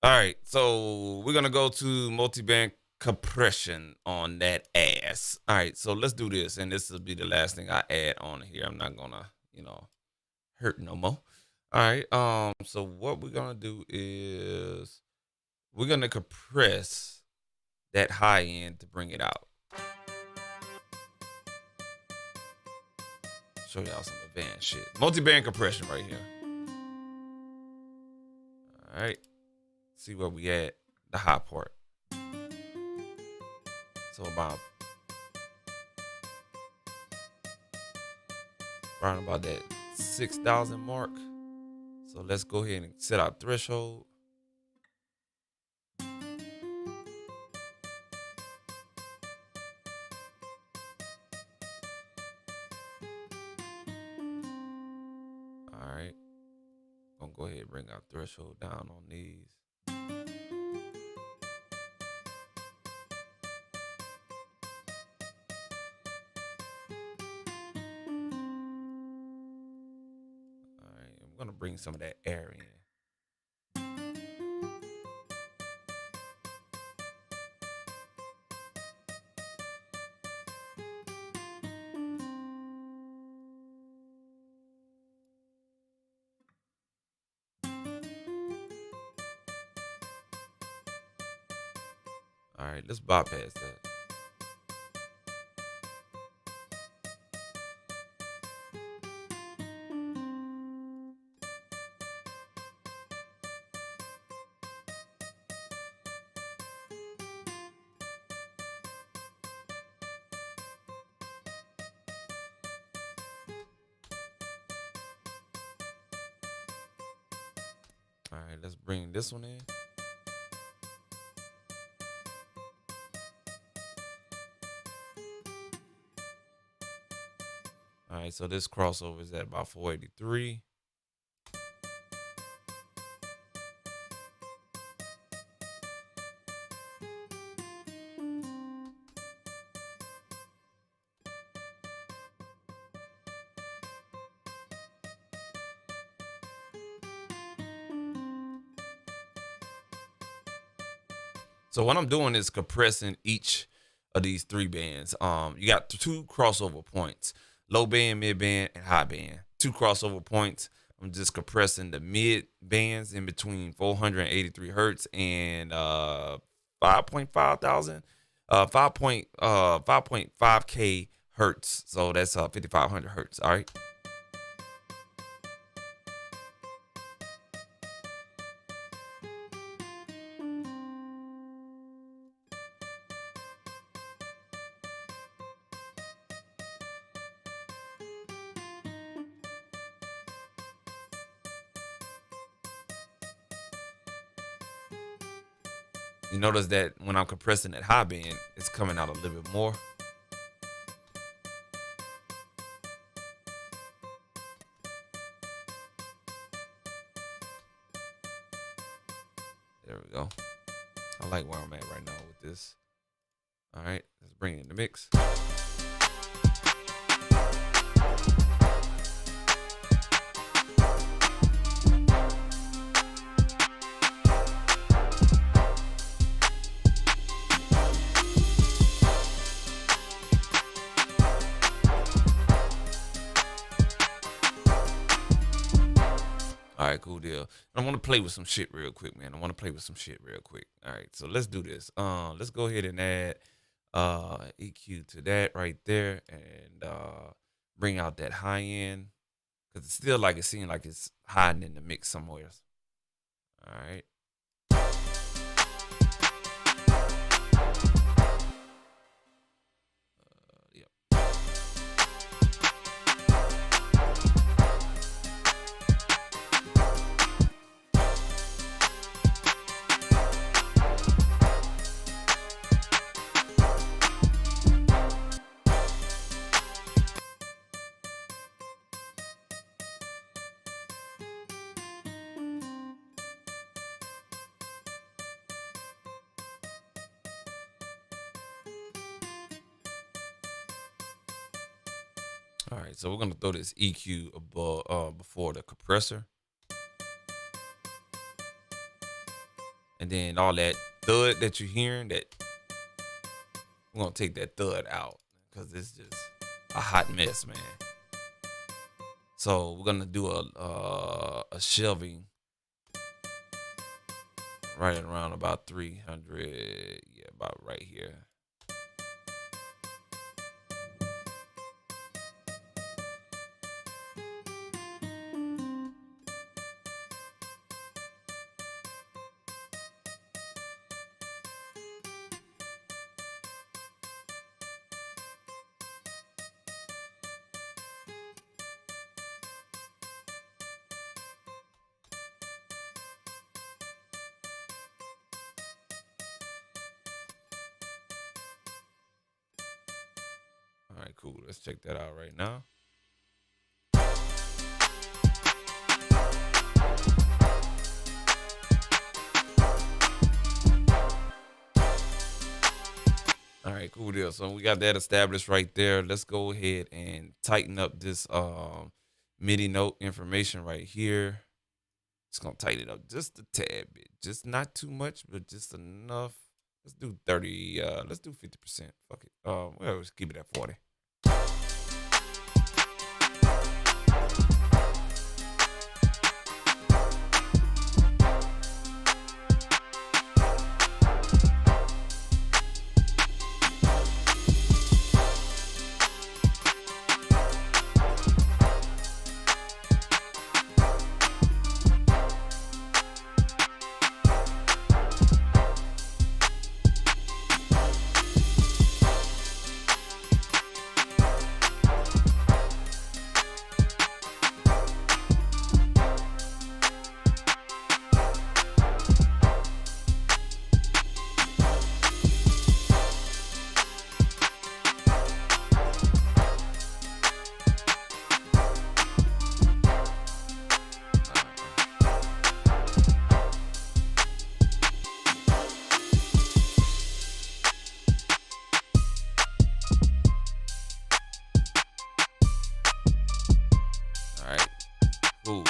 All right, so we're gonna go to multi-band compression on that ass. All right, so let's do this, and this will be the last thing I add on here. I'm not gonna, hurt no more. All right, so what we're gonna do is we're gonna compress that high end to bring it out. Show y'all some advanced shit. Multi-band compression right here. All right. See where we at. The high part. So around about that 6,000 mark. So let's go ahead and set our threshold. All right. Gonna go ahead and bring our threshold down on these. All right, I'm gonna bring some of that air in. All right, let's bypass that. All right, let's bring this one in. All right, so this crossover is at about 483. So what I'm doing is compressing each of these three bands. You got two crossover points: low band, mid band, and high band. Two crossover points. I'm just compressing the mid bands in between 483 hertz and 5.5 thousand. 5.5K hertz. So that's 5500 hertz. All right. You notice that when I'm compressing that high band, it's coming out a little bit more. There we go. I like where I'm at right now with this. All right, let's bring it in the mix. All right, cool deal. I want to play with some shit real quick, man. All right, so let's do this. Let's go ahead and add EQ to that right there, and bring out that high end, because it's still like it seems like it's hiding in the mix somewhere. All right. Yep. All right, so we're gonna throw this EQ above, before the compressor, and then all that thud that you're hearing, that we're gonna take that thud out because it's just a hot mess, man. So we're gonna do a shelving right around about 300, yeah, about right here. All right, cool. Let's check that out right now. All right, cool deal. So we got that established right there. Let's go ahead and tighten up this MIDI note information right here. It's gonna tighten it up just a tad bit, just not too much, but just enough. Let's do 30. Let's do 50%. Fuck it. Well, let's keep it at 40. Cool.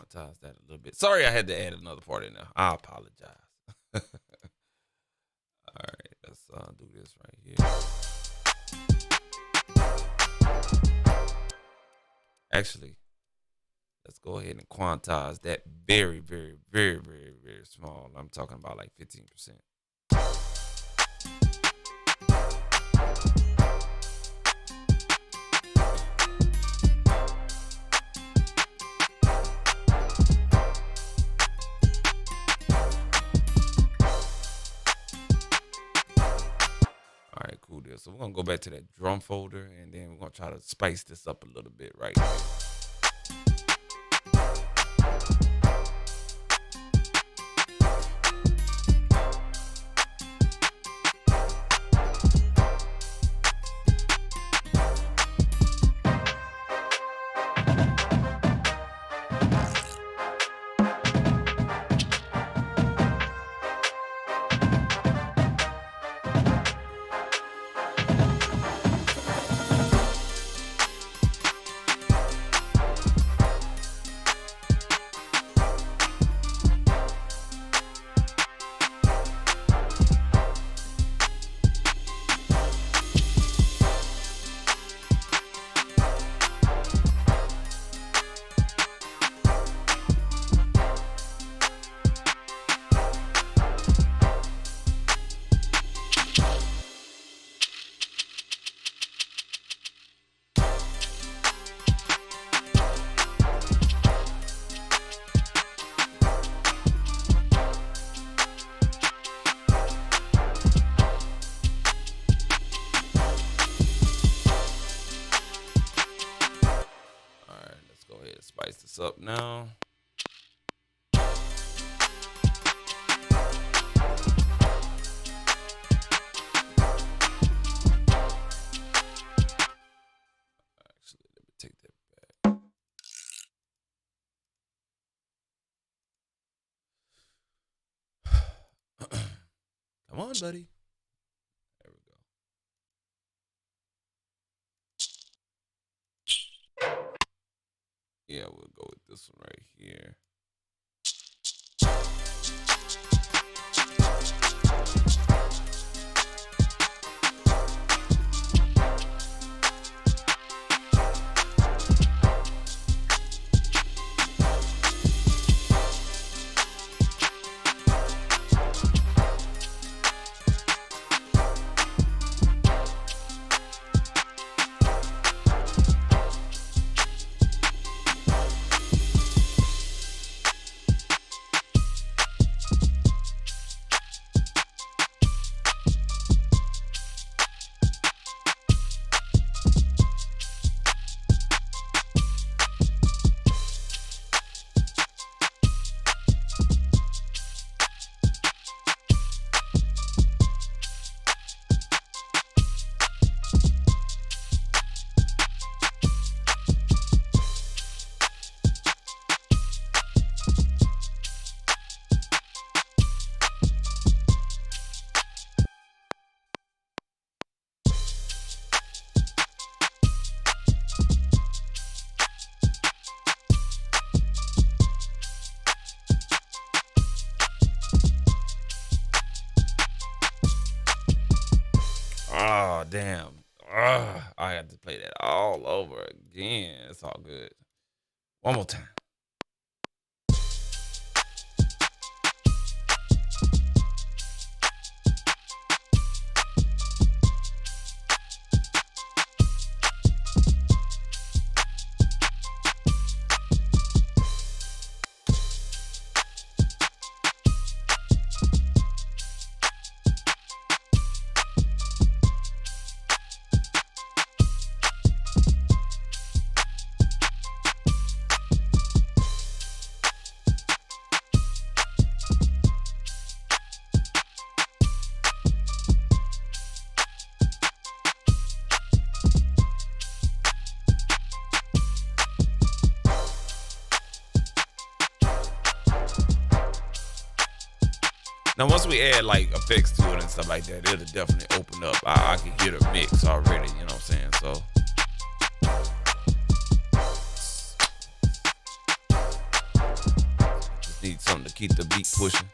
quantize that a little bit. Sorry, I had to add another part in there. I apologize. All right, let's do this right here. Actually, let's go ahead and quantize that very, very, very, very, very small. I'm talking about like 15%. All right, cool deal. So we're gonna go back to that drum folder, and then we're gonna try to spice this up a little bit right here. Spice this up now. Actually, let me take that back. Come on, buddy. There we go. Yeah, we'll go with this one right here. Oh, damn. I had to play that all over again. It's all good. One more time. Now, once we add like effects to it and stuff like that, it'll definitely open up. I can hear the mix already, you know what I'm saying? So. keep the beat pushing.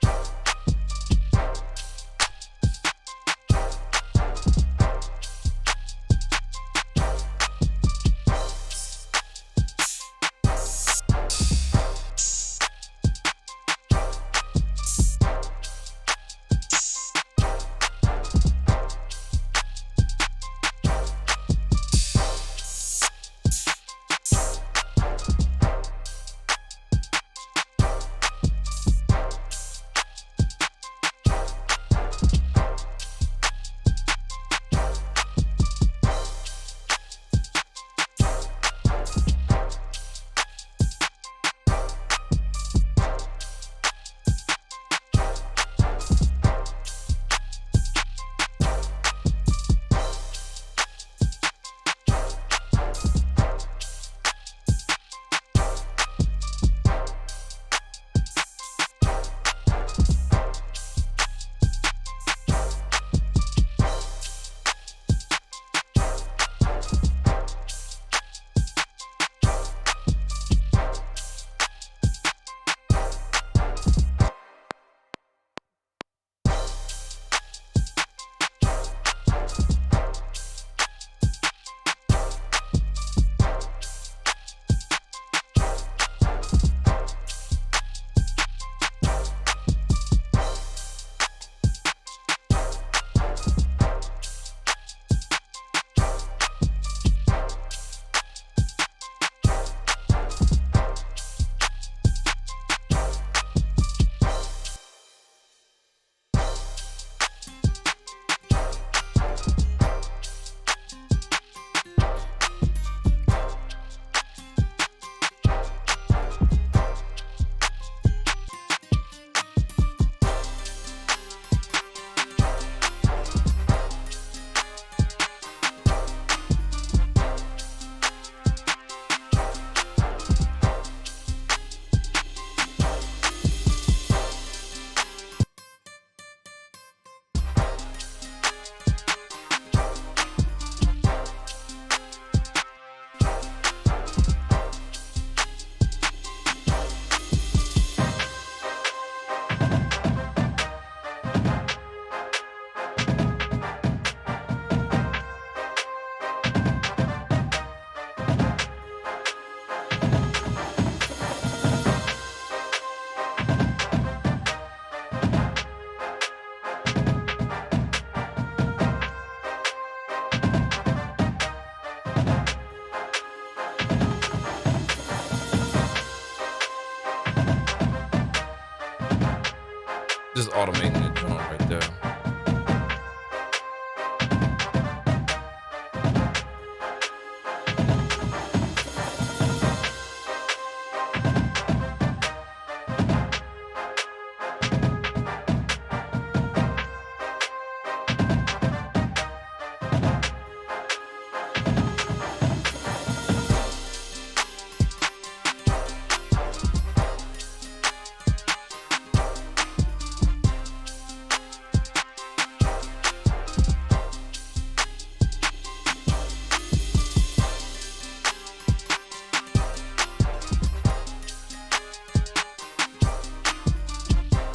Just automating the drum right there.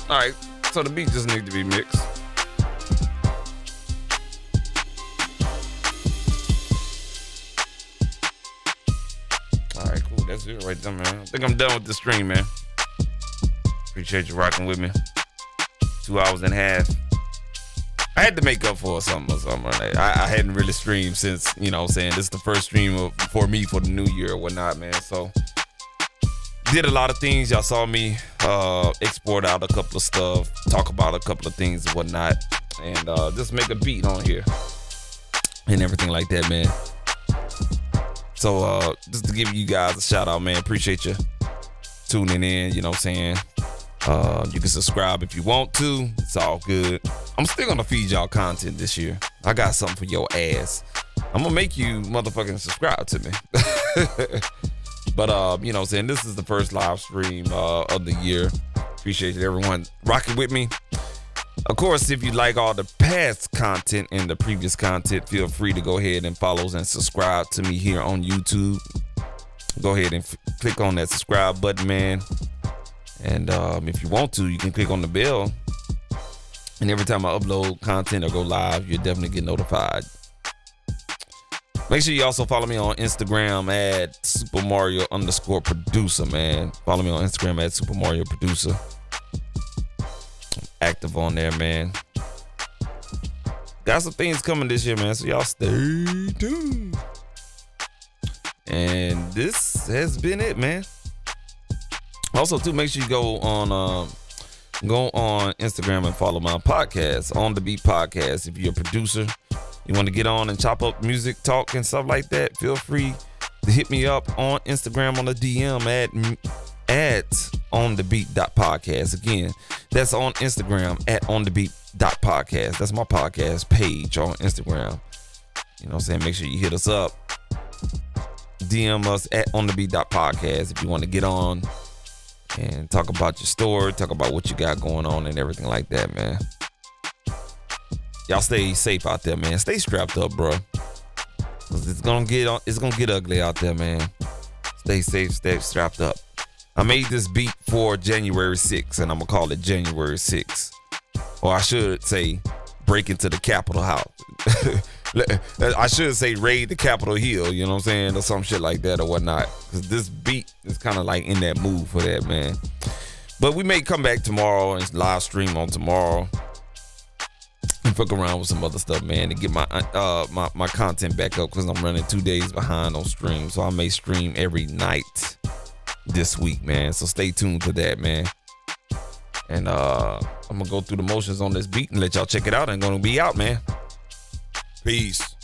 All right, so the beat just need to be mixed. All right, cool. That's it right there, man. I think I'm done with the stream, man. Appreciate you rocking with me. 2 hours and a half. I had to make up for something or something. Like, I hadn't really streamed since, you know what I'm saying, this is the first stream for me for the new year or whatnot, man. So did a lot of things. Y'all saw me export out a couple of stuff, talk about a couple of things and whatnot, and just make a beat on here and everything like that, man. So just to give you guys a shout out, man. Appreciate you tuning in, you know what I'm saying. You can subscribe if you want to. It's all good. I'm still gonna feed y'all content this year. I got something for your ass. I'm gonna make you motherfucking subscribe to me. But you know what I'm saying, this is the first live stream of the year. Appreciate everyone rocking with me. Of course, if you like all the past content and the previous content, feel free to go ahead and follow and subscribe to me here on YouTube. Go ahead and click on that subscribe button, man. And if you want to, you can click on the bell. And every time I upload content or go live, you'll definitely get notified. Make sure you also follow me on Instagram at Super Mario _producer, man. Follow me on Instagram at Super Mario Producer. I'm active on there, man. Got some things coming this year, man. So y'all stay tuned. And this has been it, man. Also, too, make sure you go on Instagram and follow my podcast, On The Beat Podcast. If you're a producer, you want to get on and chop up music, talk, and stuff like that, feel free to hit me up on Instagram on the DM at onthebeat.podcast. Again, that's on Instagram at onthebeat.podcast. That's my podcast page on Instagram. You know what I'm saying? Make sure you hit us up. DM us at onthebeat.podcast if you want to get on and talk about your story, talk about what you got going on and everything like that, man. Y'all stay safe out there, man. Stay strapped up, bro. It's gonna get ugly out there, man. Stay safe, stay strapped up. I made this beat for January 6th, and I'm gonna call it January 6th. Or I should say, break into the Capitol House. I should say raid the Capitol Hill, you know what I'm saying? Or some shit like that or whatnot. Because this beat is kind of like in that mood for that, man. But we may come back tomorrow and live stream on tomorrow. And fuck around with some other stuff, man, to get my content back up because I'm running 2 days behind on stream. So I may stream every night this week, man. So stay tuned to that, man. And I'm gonna go through the motions on this beat and let y'all check it out. And gonna be out, man. Peace.